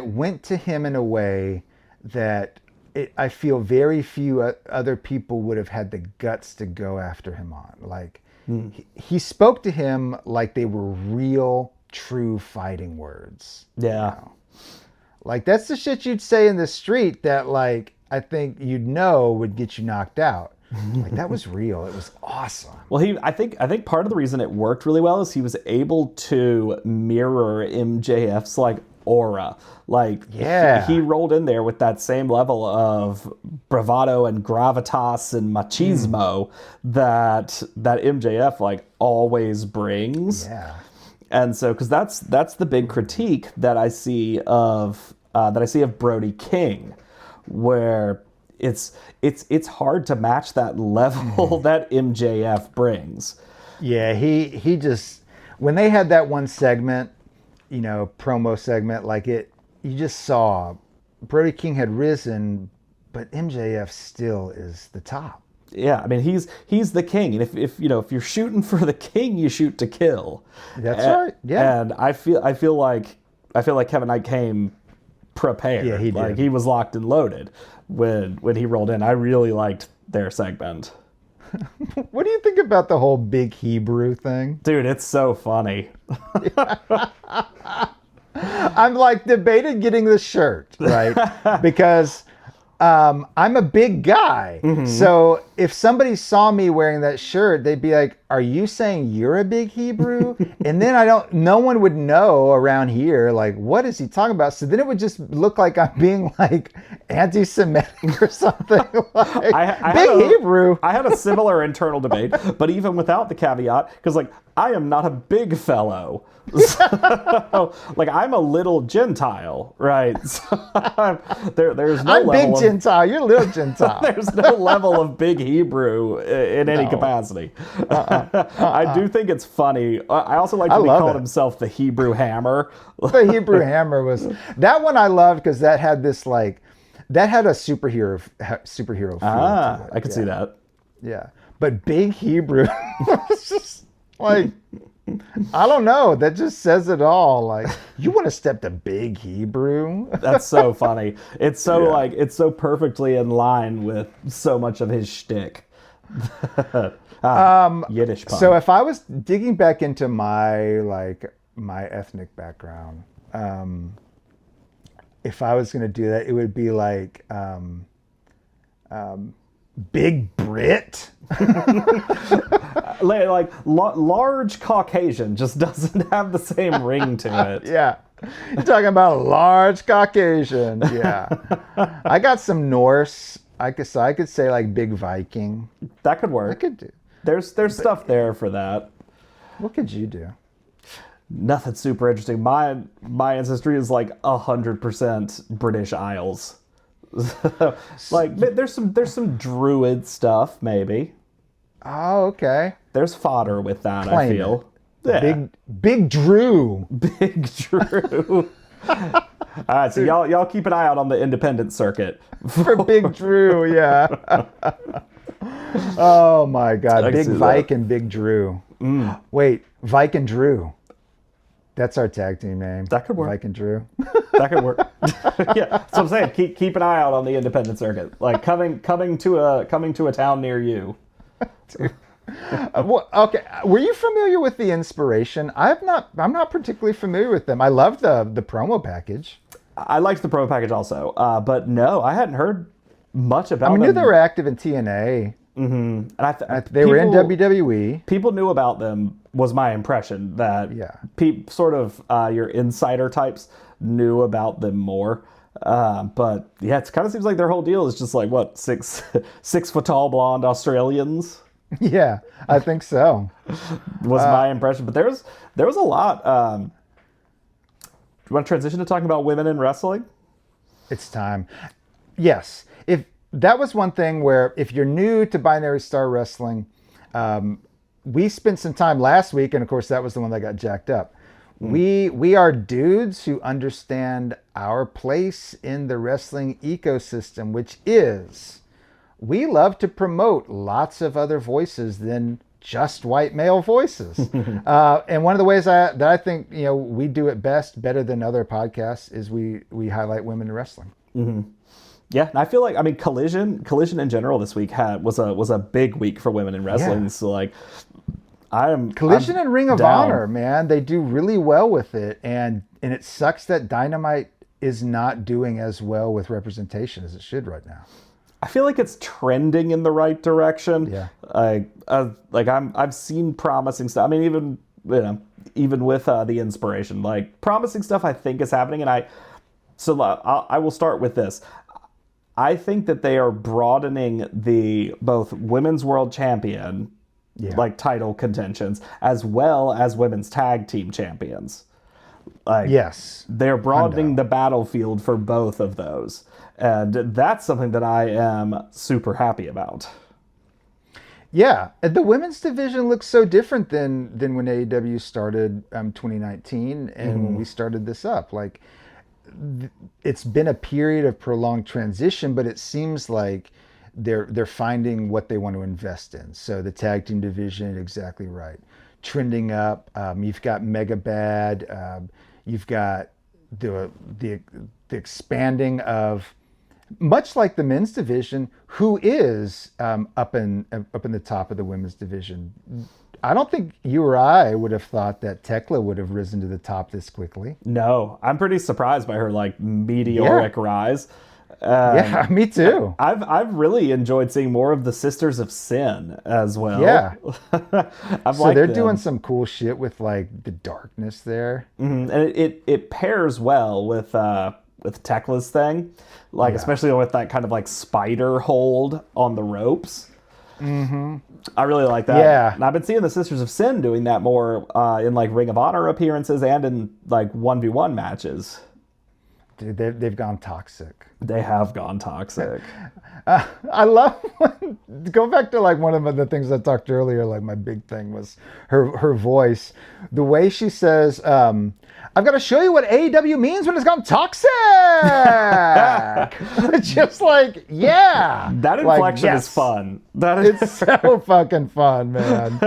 Speaker 2: went to him in a way that I feel very few other people would have had the guts to go after him on. Like, he spoke to him like they were real, true fighting words.
Speaker 1: Yeah.
Speaker 2: You know? Like, that's the shit you'd say in the street that, like, I think would get you knocked out. Like, that was real. It was awesome.
Speaker 1: Well, I think part of the reason it worked really well is he was able to mirror MJF's like aura. Like, he rolled in there with that same level of bravado and gravitas and machismo that MJF like always brings.
Speaker 2: Yeah.
Speaker 1: And so, because that's the big critique that I see of Brody King, where it's hard to match that level that MJF brings.
Speaker 2: Yeah, he just, when they had that one segment, promo segment, like you just saw Brody King had risen, but MJF still is the top.
Speaker 1: Yeah, I mean he's the king, and if you're shooting for the king, you shoot to kill.
Speaker 2: That's right. Yeah.
Speaker 1: And I feel like Kevin Knight came prepared.
Speaker 2: Yeah, he did.
Speaker 1: Like, he was locked and loaded when he rolled in. I really liked their segment.
Speaker 2: What do you think about the whole Big Hebrew thing?
Speaker 1: Dude, it's so funny.
Speaker 2: I'm like debated getting the shirt, right? Because I'm a big guy. So if somebody saw me wearing that shirt, they'd be like, are you saying you're a big Hebrew? And then no one would know around here, like, what is he talking about? So then it would just look like I'm being like anti-Semitic or something. Like, Hebrew.
Speaker 1: I had a similar internal debate, but even without the caveat, because like, I am not a big fellow. So, like, I'm a little Gentile, right? So, there's no
Speaker 2: I'm
Speaker 1: level
Speaker 2: big Gentile. You're a little Gentile.
Speaker 1: there's no level of big Hebrew in any capacity. I do think it's funny. I also like that he called himself the Hebrew Hammer.
Speaker 2: The Hebrew Hammer was that one I loved because that had this like that had a superhero feel to it.
Speaker 1: I could see that.
Speaker 2: Yeah, but Big Hebrew was just like, I don't know. That just says it all. Like, you want to step to Big Hebrew?
Speaker 1: That's so funny. It's so it's so perfectly in line with so much of his shtick. Yiddish pun.
Speaker 2: So if I was digging back into my ethnic background, if I was going to do that, it would be like Big Brit.
Speaker 1: Like large Caucasian just doesn't have the same ring to it.
Speaker 2: Yeah. You're talking about a large Caucasian. Yeah. I got some Norse. I could say like Big Viking.
Speaker 1: That could work.
Speaker 2: I could do.
Speaker 1: There's stuff there for that.
Speaker 2: What could you do?
Speaker 1: Nothing super interesting. My ancestry is like 100% British Isles. Like, there's some druid stuff maybe.
Speaker 2: Oh, okay.
Speaker 1: There's fodder with that.
Speaker 2: Claim
Speaker 1: I feel. Yeah.
Speaker 2: Big Drew.
Speaker 1: Big Drew. All right, so y'all keep an eye out on the independent circuit
Speaker 2: for Big Drew. Yeah. Oh my God, Big Vike and Big Drew. Wait, Vike and Drew. That's our tag team name.
Speaker 1: That could work.
Speaker 2: Mike and Drew.
Speaker 1: That could work. Yeah, so I'm saying keep an eye out on the independent circuit, like coming to a town near you.
Speaker 2: Well, okay. Were you familiar with the Inspiration? I'm not particularly familiar with them. I love the promo package.
Speaker 1: I liked the promo package also, but no, I hadn't heard much about them.
Speaker 2: I knew they were active in TNA.
Speaker 1: Mm-hmm. And
Speaker 2: they were in WWE.
Speaker 1: People knew about them, was my impression, that sort of your insider types knew about them more. But yeah, it kind of seems like their whole deal is just like, what, 6 foot tall blonde Australians?
Speaker 2: Yeah, I think so.
Speaker 1: Was my impression. But there was a lot. Do you want to transition to talking about women in wrestling?
Speaker 2: It's time. Yes. If that was one thing where if you're new to Binary Star Wrestling, we spent some time last week, and of course that was the one that got jacked up. We are dudes who understand our place in the wrestling ecosystem, which is we love to promote lots of other voices than just white male voices. And one of the ways that I think we do it better than other podcasts, is we highlight women in wrestling.
Speaker 1: Mm-hmm. Yeah, and I feel like Collision in general this week was a big week for women in wrestling. Yeah. So like,
Speaker 2: Collision and Ring of Honor, man, they do really well with it, and it sucks that Dynamite is not doing as well with representation as it should right now.
Speaker 1: I feel like it's trending in the right direction.
Speaker 2: Yeah.
Speaker 1: I've seen promising stuff. I mean, even with the Inspiration, like promising stuff I think is happening, and I will start with this. I think that they are broadening the both women's world champion like title contentions as well as women's tag team champions.
Speaker 2: Yes.
Speaker 1: They're broadening the battlefield for both of those. And that's something that I am super happy about.
Speaker 2: Yeah, the women's division looks so different than when AEW started 2019 and when we started this up. Like, it's been a period of prolonged transition, but it seems like they're finding what they want to invest in. So the tag team division, exactly right, trending up. You've got Mega Bad. You've got the expanding of, much like the men's division, who is up in the top of the women's division. I don't think you or I would have thought that Thekla would have risen to the top this quickly.
Speaker 1: No, I'm pretty surprised by her like meteoric rise.
Speaker 2: Yeah, me too.
Speaker 1: I've really enjoyed seeing more of the Sisters of Sin as well.
Speaker 2: Yeah,
Speaker 1: so
Speaker 2: they're doing some cool shit with like the darkness there,
Speaker 1: and it pairs well with Tekla's thing, like especially with that kind of like spider hold on the ropes.
Speaker 2: Mm-hmm.
Speaker 1: I really like that.
Speaker 2: Yeah,
Speaker 1: and I've been seeing the Sisters of Sin doing that more in like Ring of Honor appearances and in like 1v1 matches.
Speaker 2: Dude, they've gone toxic.
Speaker 1: They have gone toxic.
Speaker 2: I love go back to like one of the things I talked earlier. Like my big thing was her voice, the way she says, "I've got to show you what AEW means when it's gone toxic." It's just like,
Speaker 1: that inflection is fun.
Speaker 2: It's so fucking fun, man.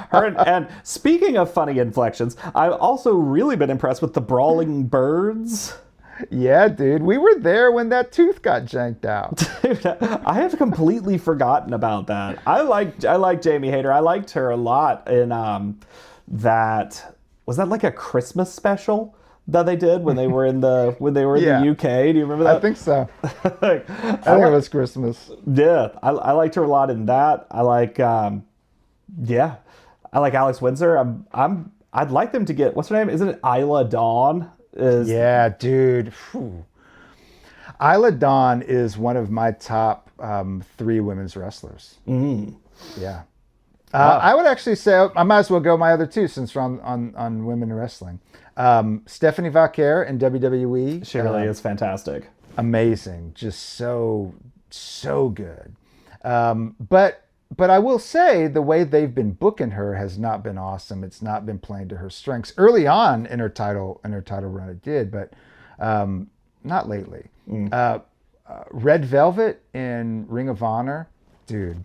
Speaker 1: And speaking of funny inflections, I've also really been impressed with the Brawling Birds.
Speaker 2: Yeah, dude. We were there when that tooth got janked out.
Speaker 1: Dude, I have completely forgotten about that. I like Jamie Hayter. I liked her a lot in that. Was that like a Christmas special that they did when they were in the UK? Do you remember that?
Speaker 2: I think so. I think it was Christmas.
Speaker 1: Yeah, I liked her a lot in that. I like I like Alex Windsor. I'd like them to get, what's her name? Isn't it Isla Dawn?
Speaker 2: Yeah, dude. Whew. Isla Dawn is one of my top 3 women's wrestlers. Yeah. I would actually say I might as well go my other 2 since we're on women wrestling. Stephanie Vauquer in WWE.
Speaker 1: She really is fantastic.
Speaker 2: Amazing. Just so good. But I will say the way they've been booking her has not been awesome. It's not been playing to her strengths. Early on in her title run, it did, but not lately. Red Velvet in Ring of Honor, dude.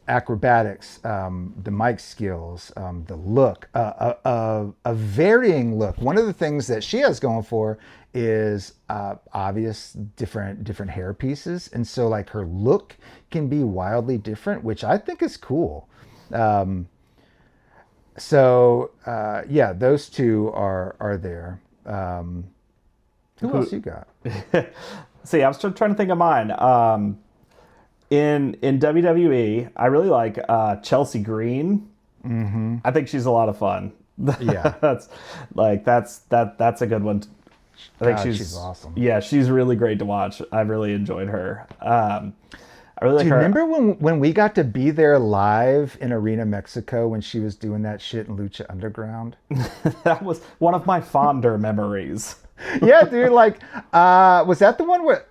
Speaker 2: acrobatics, the mic skills, the look, a varying look. One of the things that she has going for is obvious different hair pieces, and so like her look can be wildly different, which I think is cool. Yeah, those two are there. Who else you got?
Speaker 1: See, I was trying to think of mine. In WWE, I really like Chelsea Green. Mm-hmm. I think she's a lot of fun.
Speaker 2: Yeah,
Speaker 1: that's a good one. I think
Speaker 2: she's awesome.
Speaker 1: Yeah, she's really great to watch. I really enjoyed her. I really like her.
Speaker 2: Remember when we got to be there live in Arena Mexico when she was doing that shit in Lucha Underground?
Speaker 1: That was one of my fonder memories.
Speaker 2: Yeah, dude. Like, was that the one where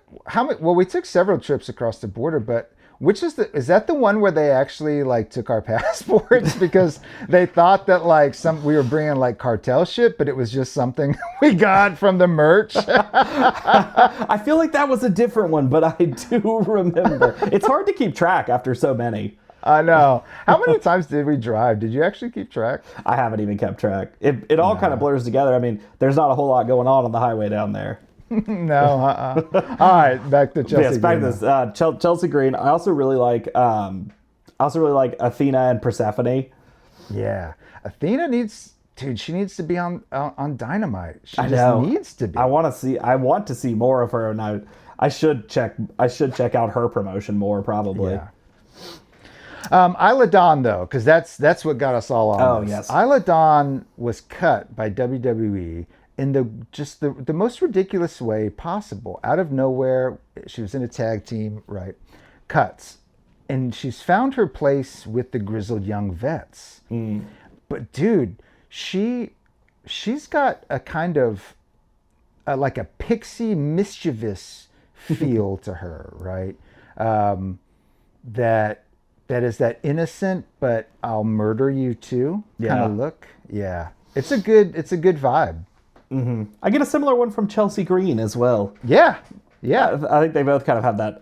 Speaker 2: Well, we took several trips across the border, but is that the one where they actually like took our passports because they thought that like we were bringing like cartel shit, but it was just something we got from the merch.
Speaker 1: I feel like that was a different one, but I do remember. It's hard to keep track after so many.
Speaker 2: I know. How many times did we drive? Did you actually keep track?
Speaker 1: I haven't even kept track. It all kind of blurs together. I mean, there's not a whole lot going on the highway down there.
Speaker 2: No. All right, back to Chelsea.
Speaker 1: Yes, back to this. Chelsea Green. I also really like. Athena and Persephone.
Speaker 2: Yeah, Athena needs. Dude, she needs to be on Dynamite. She
Speaker 1: I
Speaker 2: just
Speaker 1: know.
Speaker 2: needs to be.
Speaker 1: I want to see more of her, and I should check out her promotion more probably.
Speaker 2: Yeah. Isla Dawn though, because that's what got us all on.
Speaker 1: Oh
Speaker 2: this.
Speaker 1: yes.
Speaker 2: Isla Dawn was cut by WWE in the most ridiculous way possible. Out of nowhere, she was in a tag team, right? Cuts. And she's found her place with the grizzled young vets. Mm. But dude, she's got a kind of like a pixie mischievous feel to her, right? That is that innocent but I'll murder you too kind of look. Yeah. It's a good vibe.
Speaker 1: Mm-hmm. I get a similar one from Chelsea Green as well.
Speaker 2: Yeah.
Speaker 1: I think they both kind of have that,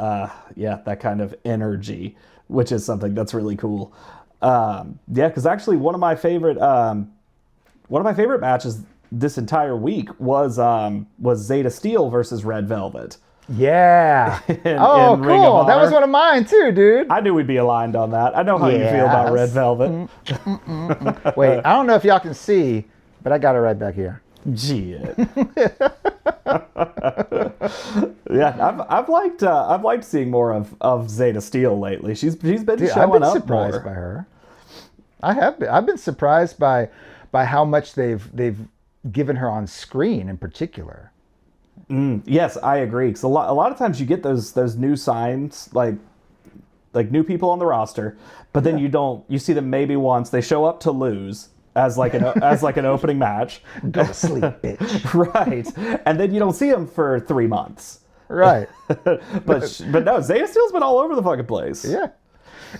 Speaker 1: that kind of energy, which is something that's really cool. Because actually one of my favorite matches this entire week was Zeta Steel versus Red Velvet.
Speaker 2: Yeah. Cool. That was one of mine too, dude.
Speaker 1: I knew we'd be aligned on that. I know how you feel about Red Velvet.
Speaker 2: Wait, I don't know if y'all can see, but I got it right back here.
Speaker 1: Gee. Yeah, I've liked seeing more of Zeta Steel lately. She's been showing up more. I've been
Speaker 2: surprised by her. I've been surprised by how much they've given her on screen in particular.
Speaker 1: Yes, I agree. Because a lot of times you get those new signs like new people on the roster, but then you see them maybe once. They show up to lose as like an opening match.
Speaker 2: Go to sleep, bitch.
Speaker 1: Right, and then you don't see them for 3 months.
Speaker 2: Right.
Speaker 1: but no, Zeta Steel's been all over the fucking place.
Speaker 2: Yeah,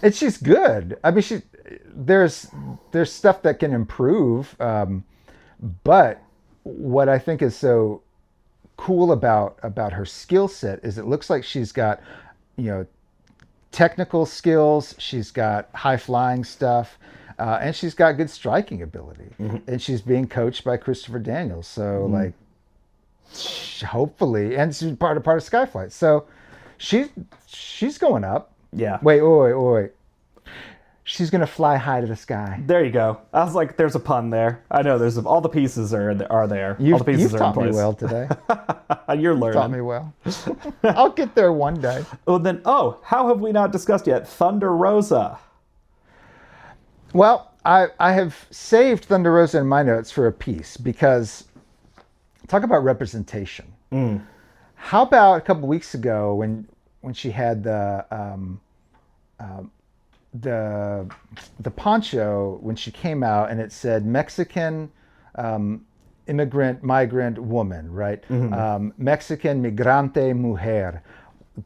Speaker 2: and she's good. I mean, there's stuff that can improve, but what I think is so cool about her skill set is it looks like she's got, technical skills, she's got high flying stuff, and she's got good striking ability. Mm-hmm. And she's being coached by Christopher Daniels. So like, hopefully, and she's part of Skyflight. So she's going up.
Speaker 1: Yeah.
Speaker 2: Wait. She's gonna fly high to the sky.
Speaker 1: There you go. I was like, "There's a pun there." I know. All the pieces are there. All the pieces
Speaker 2: you've
Speaker 1: are
Speaker 2: taught
Speaker 1: in place.
Speaker 2: Me well today.
Speaker 1: You're learning.
Speaker 2: Taught me well. I'll get there one day.
Speaker 1: Well, then, how have we not discussed yet? Thunder Rosa.
Speaker 2: Well, I have saved Thunder Rosa in my notes for a piece because talk about representation. How about a couple weeks ago when she had the poncho when she came out and it said Mexican immigrant migrant woman, right? Mm-hmm. Mexican migrante mujer.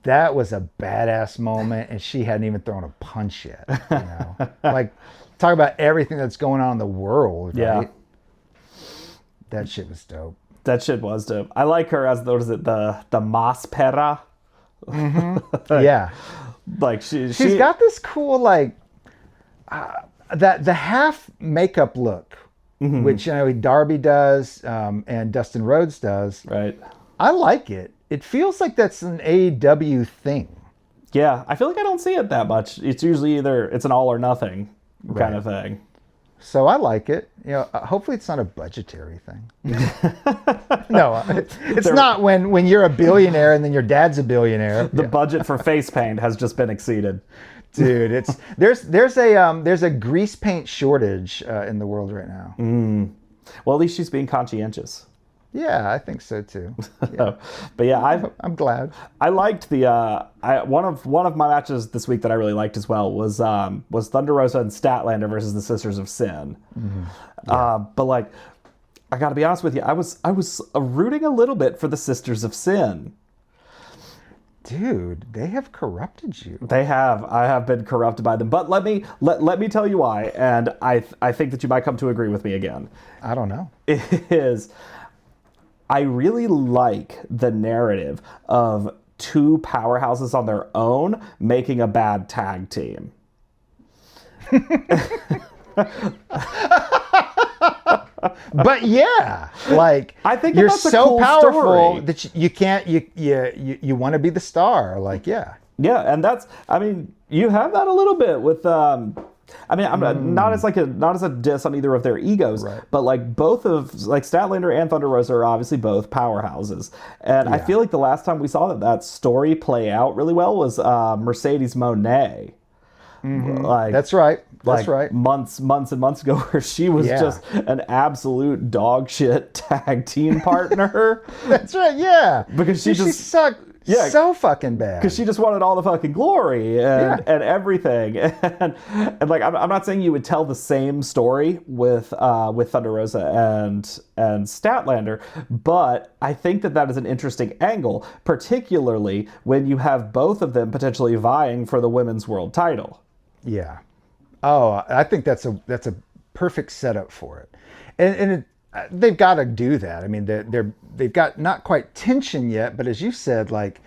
Speaker 2: That was a badass moment, and she hadn't even thrown a punch yet. Like talk about everything that's going on in the world, right? Yeah. That shit was dope.
Speaker 1: That shit was dope. I like her as the maspera.
Speaker 2: Mm-hmm. Yeah.
Speaker 1: Like
Speaker 2: she's got this cool like that the half makeup look, which Darby does and Dustin Rhodes does.
Speaker 1: Right.
Speaker 2: I like it. It feels like that's an AEW thing.
Speaker 1: Yeah, I feel like I don't see it that much. It's usually either it's an all or nothing kind of thing.
Speaker 2: So I like it. Hopefully it's not a budgetary thing. No, it's not when you're a billionaire and then your dad's a billionaire.
Speaker 1: The budget for face paint has just been exceeded.
Speaker 2: Dude, there's a grease paint shortage in the world right now.
Speaker 1: Well, at least she's being conscientious.
Speaker 2: Yeah, I think so too. Yeah.
Speaker 1: But yeah,
Speaker 2: I'm glad.
Speaker 1: I liked the one of my matches this week that I really liked as well was Thunder Rosa and Statlander versus the Sisters of Sin. But like, I got to be honest with you, I was rooting a little bit for the Sisters of Sin.
Speaker 2: Dude, they have corrupted you.
Speaker 1: They have. I have been corrupted by them. But let me tell you why, and I think that you might come to agree with me again.
Speaker 2: I don't know.
Speaker 1: It is. I really like the narrative of two powerhouses on their own making a bad tag team.
Speaker 2: But yeah, like
Speaker 1: I think
Speaker 2: you're
Speaker 1: that's a
Speaker 2: so
Speaker 1: cool
Speaker 2: powerful
Speaker 1: story.
Speaker 2: that you can't you want to be the star. Like yeah,
Speaker 1: and that's. I mean, you have that a little bit with. I mean, I'm not as a diss on either of their egos, but like both of like Statlander and Thunder Rosa are obviously both powerhouses, and I feel like the last time we saw that story play out really well was Mercedes Moné. Like
Speaker 2: that's right. That's right.
Speaker 1: Months and months ago, where she was just an absolute dog shit tag team partner.
Speaker 2: That's right. Yeah,
Speaker 1: because she
Speaker 2: sucked. Yeah, so fucking bad.
Speaker 1: Because she just wanted all the fucking glory and everything. And like, I'm not saying you would tell the same story with Thunder Rosa and Statlander, but I think that is an interesting angle, particularly when you have both of them potentially vying for the women's world title.
Speaker 2: Yeah. Oh, I think that's a perfect setup for it, and they've got to do that. I mean, they've got not quite tension yet, but as you said, like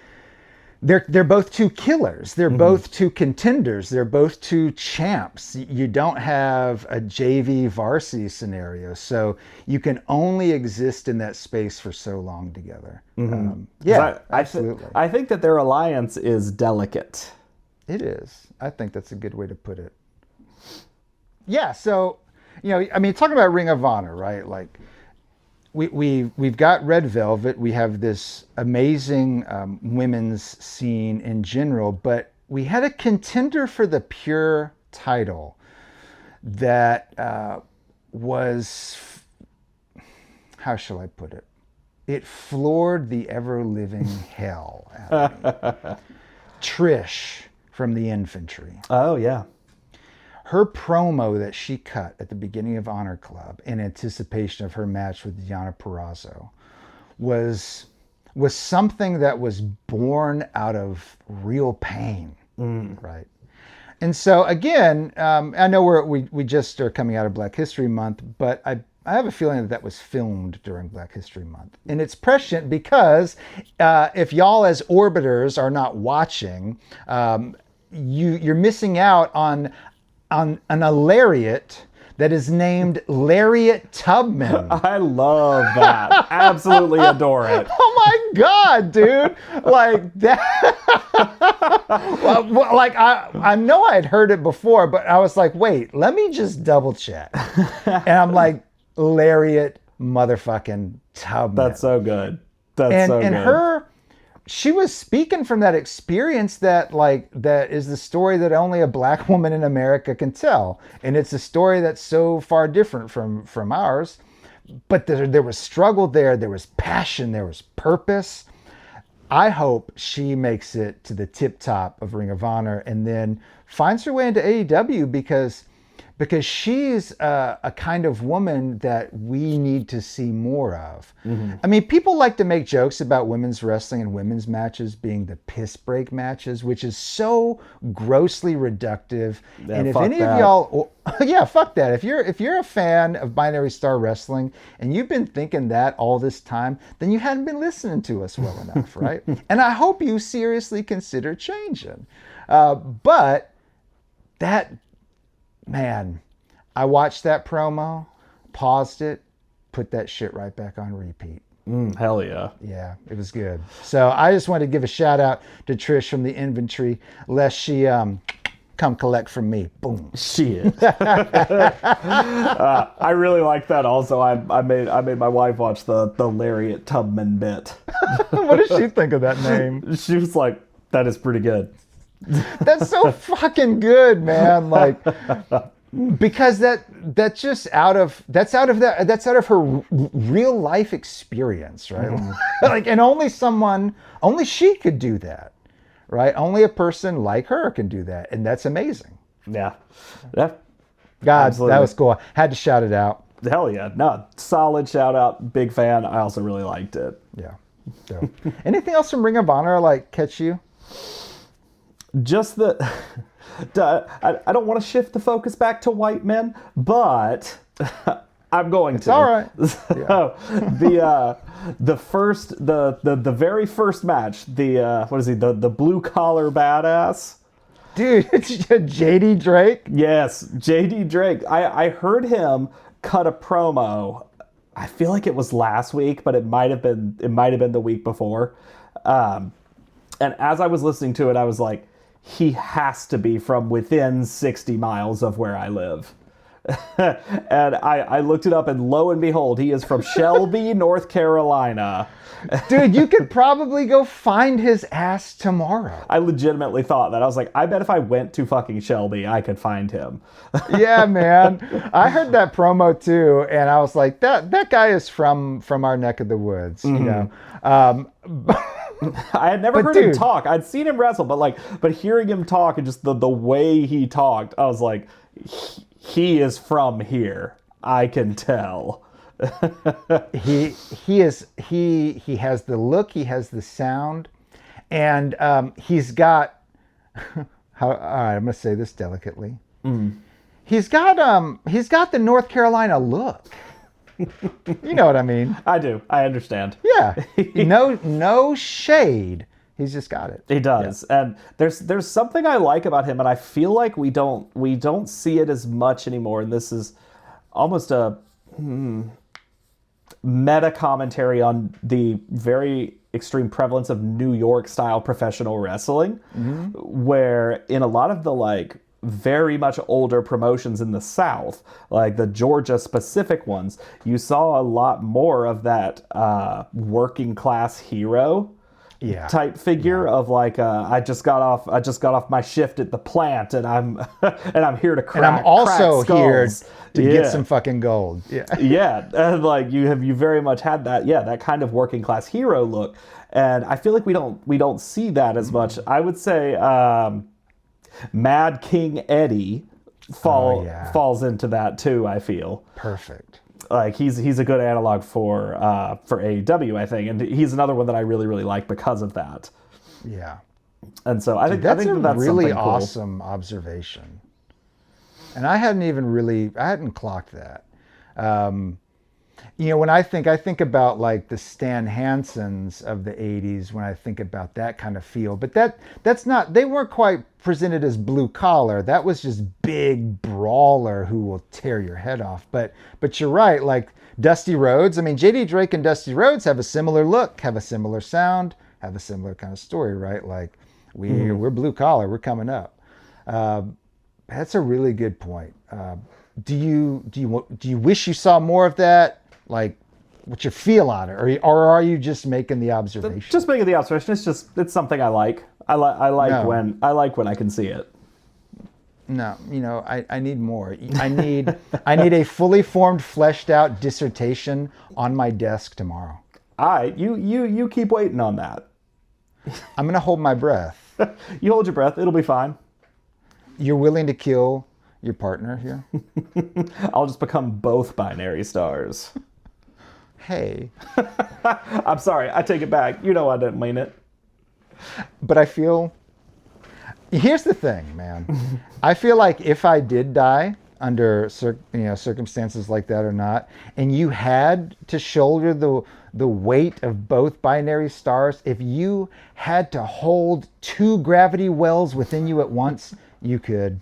Speaker 2: they're both two killers. They're both two contenders. They're both two champs. You don't have a JV varsity scenario, so you can only exist in that space for so long together. Absolutely.
Speaker 1: I think that their alliance is delicate.
Speaker 2: It is. I think that's a good way to put it. Yeah, so, I mean, talking about Ring of Honor, right? Like, we've got Red Velvet. We have this amazing women's scene in general, but we had a contender for the pure title that was, how shall I put it? It floored the ever-living hell out of me. Trish from the Infantry.
Speaker 1: Oh, yeah.
Speaker 2: Her promo that she cut at the beginning of Honor Club in anticipation of her match with Deonna Purrazzo was something that was born out of real pain, right? And so again, I know we just are coming out of Black History Month, but I have a feeling that was filmed during Black History Month. And it's prescient because if y'all as orbiters are not watching, you're missing out on a lariat that is named Lariat Tubman.
Speaker 1: I love that. Absolutely adore it.
Speaker 2: Oh my God, dude. Like that. Like I know I had heard it before, but I was like, wait, let me just double check. And I'm like, Lariat motherfucking Tubman.
Speaker 1: That's so good. That's so good.
Speaker 2: She was speaking from that experience that is the story that only a black woman in America can tell. And it's a story that's so far different from ours. But there was struggle there. There was passion. There was purpose. I hope she makes it to the tip top of Ring of Honor and then finds her way into AEW because she's a kind of woman that we need to see more of. I mean, people like to make jokes about women's wrestling and women's matches being the piss break matches, which is so grossly reductive.
Speaker 1: Yeah,
Speaker 2: and if any of y'all, fuck that. If you're a fan of Binary Star Wrestling and you've been thinking that all this time, then you hadn't been listening to us well enough, right? And I hope you seriously consider changing. But that man, I watched that promo, paused it, put that shit right back on repeat.
Speaker 1: Hell yeah.
Speaker 2: Yeah, it was good. So I just wanted to give a shout out to Trish from the inventory, lest she come collect from me. Boom.
Speaker 1: Shit. I really like that. Also, I made my wife watch the Lariat Tubman bit.
Speaker 2: What does she think of that name?
Speaker 1: She was like, "That is pretty good."
Speaker 2: That's so fucking good, man. Like, because that's out of her real life experience, right? Like, and only she could do that, right? Only a person like her can do that, and that's amazing.
Speaker 1: Yeah.
Speaker 2: God,
Speaker 1: Absolutely.
Speaker 2: that was cool. Had to shout it out.
Speaker 1: Hell yeah. No, solid shout out. Big fan. I also really liked it.
Speaker 2: Yeah. So, anything else from Ring of Honor like catch you?
Speaker 1: Just that I don't want to shift the focus back to white men, but I'm going to.
Speaker 2: All right.
Speaker 1: So, the very first match, what is he? The blue collar badass.
Speaker 2: Dude, it's JD Drake.
Speaker 1: Yes, JD Drake. I heard him cut a promo. I feel like it was last week, but it might have been the week before. And as I was listening to it, I was like, he has to be from within 60 miles of where I live. And I looked it up, and lo and behold, he is from Shelby, North Carolina.
Speaker 2: Dude, you could probably go find his ass tomorrow.
Speaker 1: I legitimately thought that. I was like, I bet if I went to fucking Shelby, I could find him.
Speaker 2: Yeah, man. I heard that promo too, and I was like, that guy is from our neck of the woods, you know.
Speaker 1: I had never heard him talk. I'd seen him wrestle, but hearing him talk and just the way he talked, I was like, he is from here. I can tell.
Speaker 2: he has the look, he has the sound, and he's got all right, I'm gonna say this delicately. He's got the North Carolina look. You know what I mean?
Speaker 1: I do. I understand.
Speaker 2: Yeah. No shade. He's just got it.
Speaker 1: He does. Yeah. And there's something I like about him, and I feel like we don't see it as much anymore. And this is almost a meta commentary on the very extreme prevalence of New York style professional wrestling, where in a lot of the very much older promotions in the South, like the Georgia specific ones, you saw a lot more of that working class hero type figure of I just got off my shift at the plant, and I'm here to crack.
Speaker 2: And I'm also here to
Speaker 1: get
Speaker 2: some fucking gold. Yeah.
Speaker 1: Yeah, and you very much had that kind of working class hero look, and I feel like we don't see that as much. I would say Mad King Eddie falls into that too. I feel
Speaker 2: perfect.
Speaker 1: Like he's a good analog for AEW, I think, and he's another one that I really really like because of that.
Speaker 2: Yeah,
Speaker 1: and so I think
Speaker 2: that's
Speaker 1: a
Speaker 2: really
Speaker 1: cool.
Speaker 2: Awesome observation, and I hadn't clocked that. When I think about the Stan Hansens of the 80s, when I think about that kind of feel, but that's not, they weren't quite presented as blue collar. That was just big brawler who will tear your head off. But you're right, Dusty Rhodes. I mean, JD Drake and Dusty Rhodes have a similar look, have a similar sound, have a similar kind of story, right? We're blue collar, we're coming up. That's a really good point. Do you wish you saw more of that? What's your feel on it, or are you just making the observation?
Speaker 1: Just making the observation. It's something I like. I like when I can see it.
Speaker 2: No, I need more. I need a fully formed, fleshed out dissertation on my desk tomorrow.
Speaker 1: You keep waiting on that.
Speaker 2: I'm gonna hold my breath.
Speaker 1: You hold your breath. It'll be fine.
Speaker 2: You're willing to kill your partner here?
Speaker 1: I'll just become both binary stars.
Speaker 2: Hey.
Speaker 1: I'm sorry. I take it back. You know I didn't mean it.
Speaker 2: But I feel... Here's the thing, man. I feel like if I did die under circumstances like that or not, and you had to shoulder the weight of both binary stars, if you had to hold two gravity wells within you at once, you could.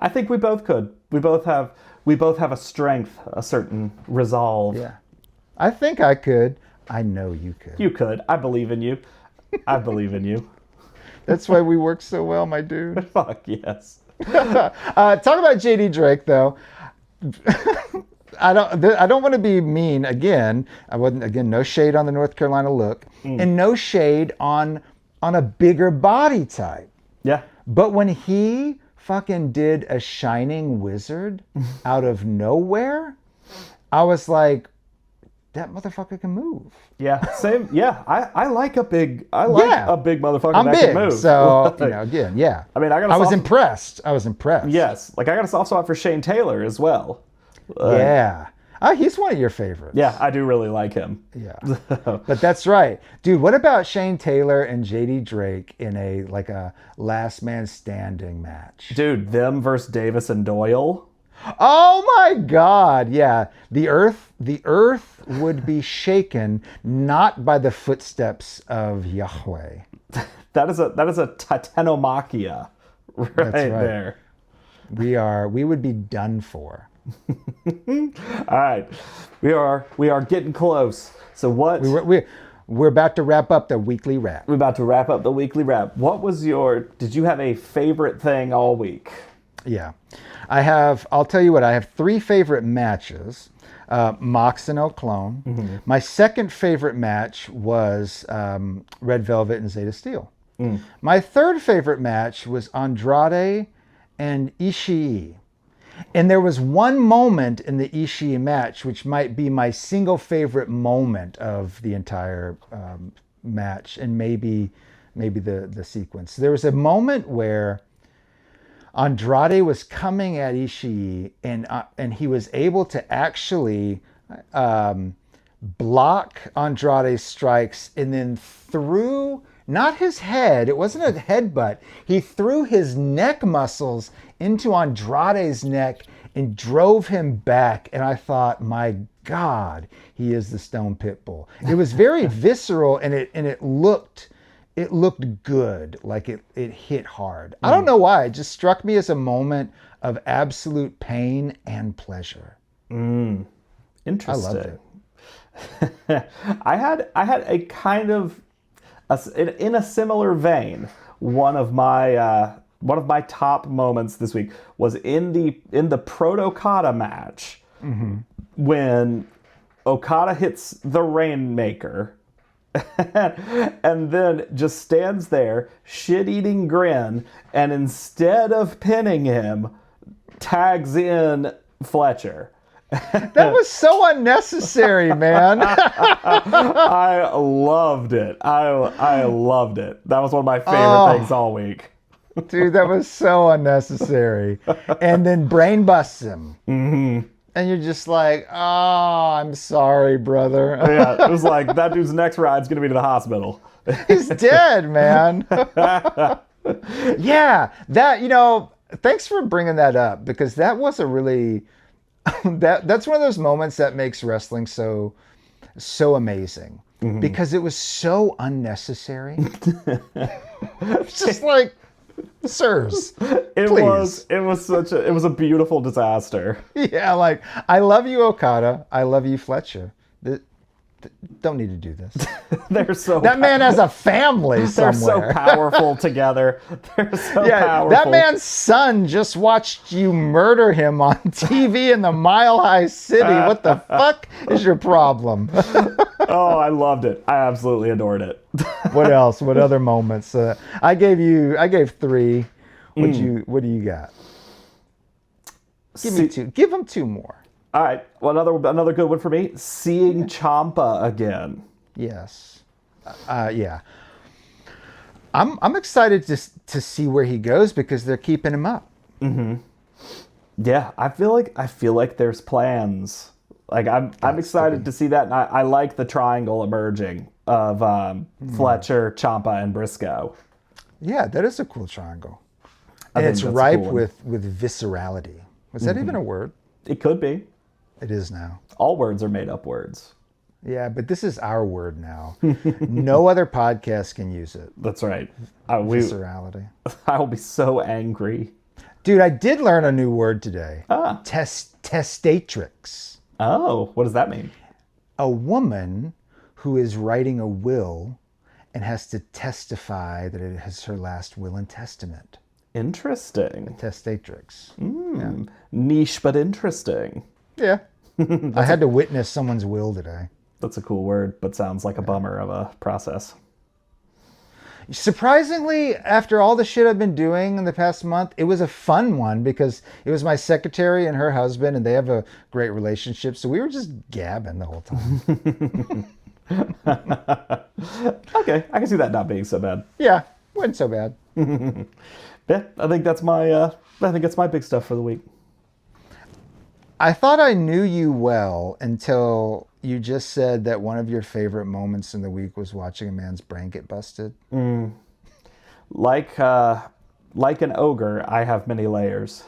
Speaker 1: I think we both could. We both have a strength, a certain resolve.
Speaker 2: Yeah. I think I could. I know you could.
Speaker 1: You could. I believe in you. I believe in you.
Speaker 2: That's why we work so well, my dude.
Speaker 1: Fuck yes.
Speaker 2: Talk about JD Drake though. I don't want to be mean again. I wasn't again. No shade on the North Carolina look, and no shade on a bigger body type.
Speaker 1: Yeah.
Speaker 2: But when he fucking did a Shining Wizard out of nowhere, I was like, that motherfucker can move.
Speaker 1: Yeah. Same. Yeah. I like a big. I like a big motherfucker
Speaker 2: I'm
Speaker 1: that
Speaker 2: big,
Speaker 1: can move.
Speaker 2: so again, yeah.
Speaker 1: I mean,
Speaker 2: I was impressed. I was impressed.
Speaker 1: Yes. Like I got a soft spot for Shane Taylor as well.
Speaker 2: Yeah. He's one of your favorites.
Speaker 1: Yeah, I do really like him.
Speaker 2: Yeah. But that's right. Dude, what about Shane Taylor and JD Drake in a last man standing match?
Speaker 1: Dude, them versus Davis and Doyle.
Speaker 2: Oh my God. Yeah. The earth would be shaken not by the footsteps of Yahweh.
Speaker 1: That is a titanomachia right there.
Speaker 2: We would be done for.
Speaker 1: All right, we are getting close. So what?
Speaker 2: We're about to wrap up the weekly wrap.
Speaker 1: We're about to wrap up the weekly wrap. What was did you have a favorite thing all week?
Speaker 2: Yeah, I'll tell you what. I have 3 favorite matches. Mox and O'Clone. Mm-hmm. My second favorite match was Red Velvet and Zeta Steel. My third favorite match was Andrade and Ishii. And there was one moment in the Ishii match, which might be my single favorite moment of the entire match, and maybe the sequence. There was a moment where Andrade was coming at Ishii, and he was able to actually block Andrade's strikes, and then threw, not his head, it wasn't a headbutt, he threw his neck muscles into Andrade's neck and drove him back. And I thought, my God, he is the Stone Pitbull. It was very visceral, and it looked good, like it hit hard. I don't know why, it just struck me as a moment of absolute pain and pleasure.
Speaker 1: Interesting.
Speaker 2: I loved
Speaker 1: it. I had a kind of in a similar vein. One of my top moments this week was in the Proto-Okada match, when Okada hits the Rainmaker and then just stands there, shit-eating grin, and instead of pinning him, tags in Fletcher.
Speaker 2: That was so unnecessary, man.
Speaker 1: I loved it. I loved it. That was one of my favorite things all week.
Speaker 2: Dude, that was so unnecessary. And then brain busts him. Mm-hmm. And you're just like, oh, I'm sorry, brother.
Speaker 1: Yeah, it was like, that dude's next ride's going to be to the hospital.
Speaker 2: He's dead, man. Yeah, thanks for bringing that up, because that was a really... that's one of those moments that makes wrestling so amazing, because it was so unnecessary. It's just like, sirs,
Speaker 1: it was a beautiful disaster.
Speaker 2: Yeah, like, I love you, Okada. I love you, Fletcher. Don't need to do this. That man has a family somewhere.
Speaker 1: They're so powerful together. They're so powerful.
Speaker 2: That man's son just watched you murder him on TV in the Mile High City. What the fuck is your problem?
Speaker 1: Oh, I loved it. I absolutely adored it.
Speaker 2: What else? What other moments? I gave 3. What do you got? Give me 2. Give him 2 more.
Speaker 1: All right. Well, another good one for me. Seeing Ciampa again.
Speaker 2: Yes. Yeah. I'm excited to see where he goes, because they're keeping him up. Mm-hmm.
Speaker 1: Yeah, I feel like there's plans. Like I'm excited to see that, and I like the triangle emerging of Fletcher, Ciampa, and Briscoe.
Speaker 2: Yeah, that is a cool triangle, and it's ripe with viscerality. Was that even a word?
Speaker 1: It could be.
Speaker 2: It is now.
Speaker 1: All words are made up words.
Speaker 2: Yeah, but this is our word now. No other podcast can use it.
Speaker 1: That's right.
Speaker 2: Viscerality.
Speaker 1: I will be so angry.
Speaker 2: Dude, I did learn a new word today.
Speaker 1: Ah.
Speaker 2: Testatrix.
Speaker 1: Oh, what does that mean?
Speaker 2: A woman who is writing a will and has to testify that it is her last will and testament.
Speaker 1: Interesting.
Speaker 2: Testatrix.
Speaker 1: Niche, but interesting.
Speaker 2: Yeah. I had to witness someone's will today.
Speaker 1: That's a cool word, but sounds like a bummer of a process.
Speaker 2: Surprisingly, after all the shit I've been doing in the past month, it was a fun one because it was my secretary and her husband, and they have a great relationship. So we were just gabbing the whole time.
Speaker 1: Okay, I can see that not being so bad.
Speaker 2: Yeah, wasn't so bad.
Speaker 1: Yeah, I think that's my big stuff for the week.
Speaker 2: I thought I knew you well until you just said that one of your favorite moments in the week was watching a man's brain get busted.
Speaker 1: Like an ogre, I have many layers.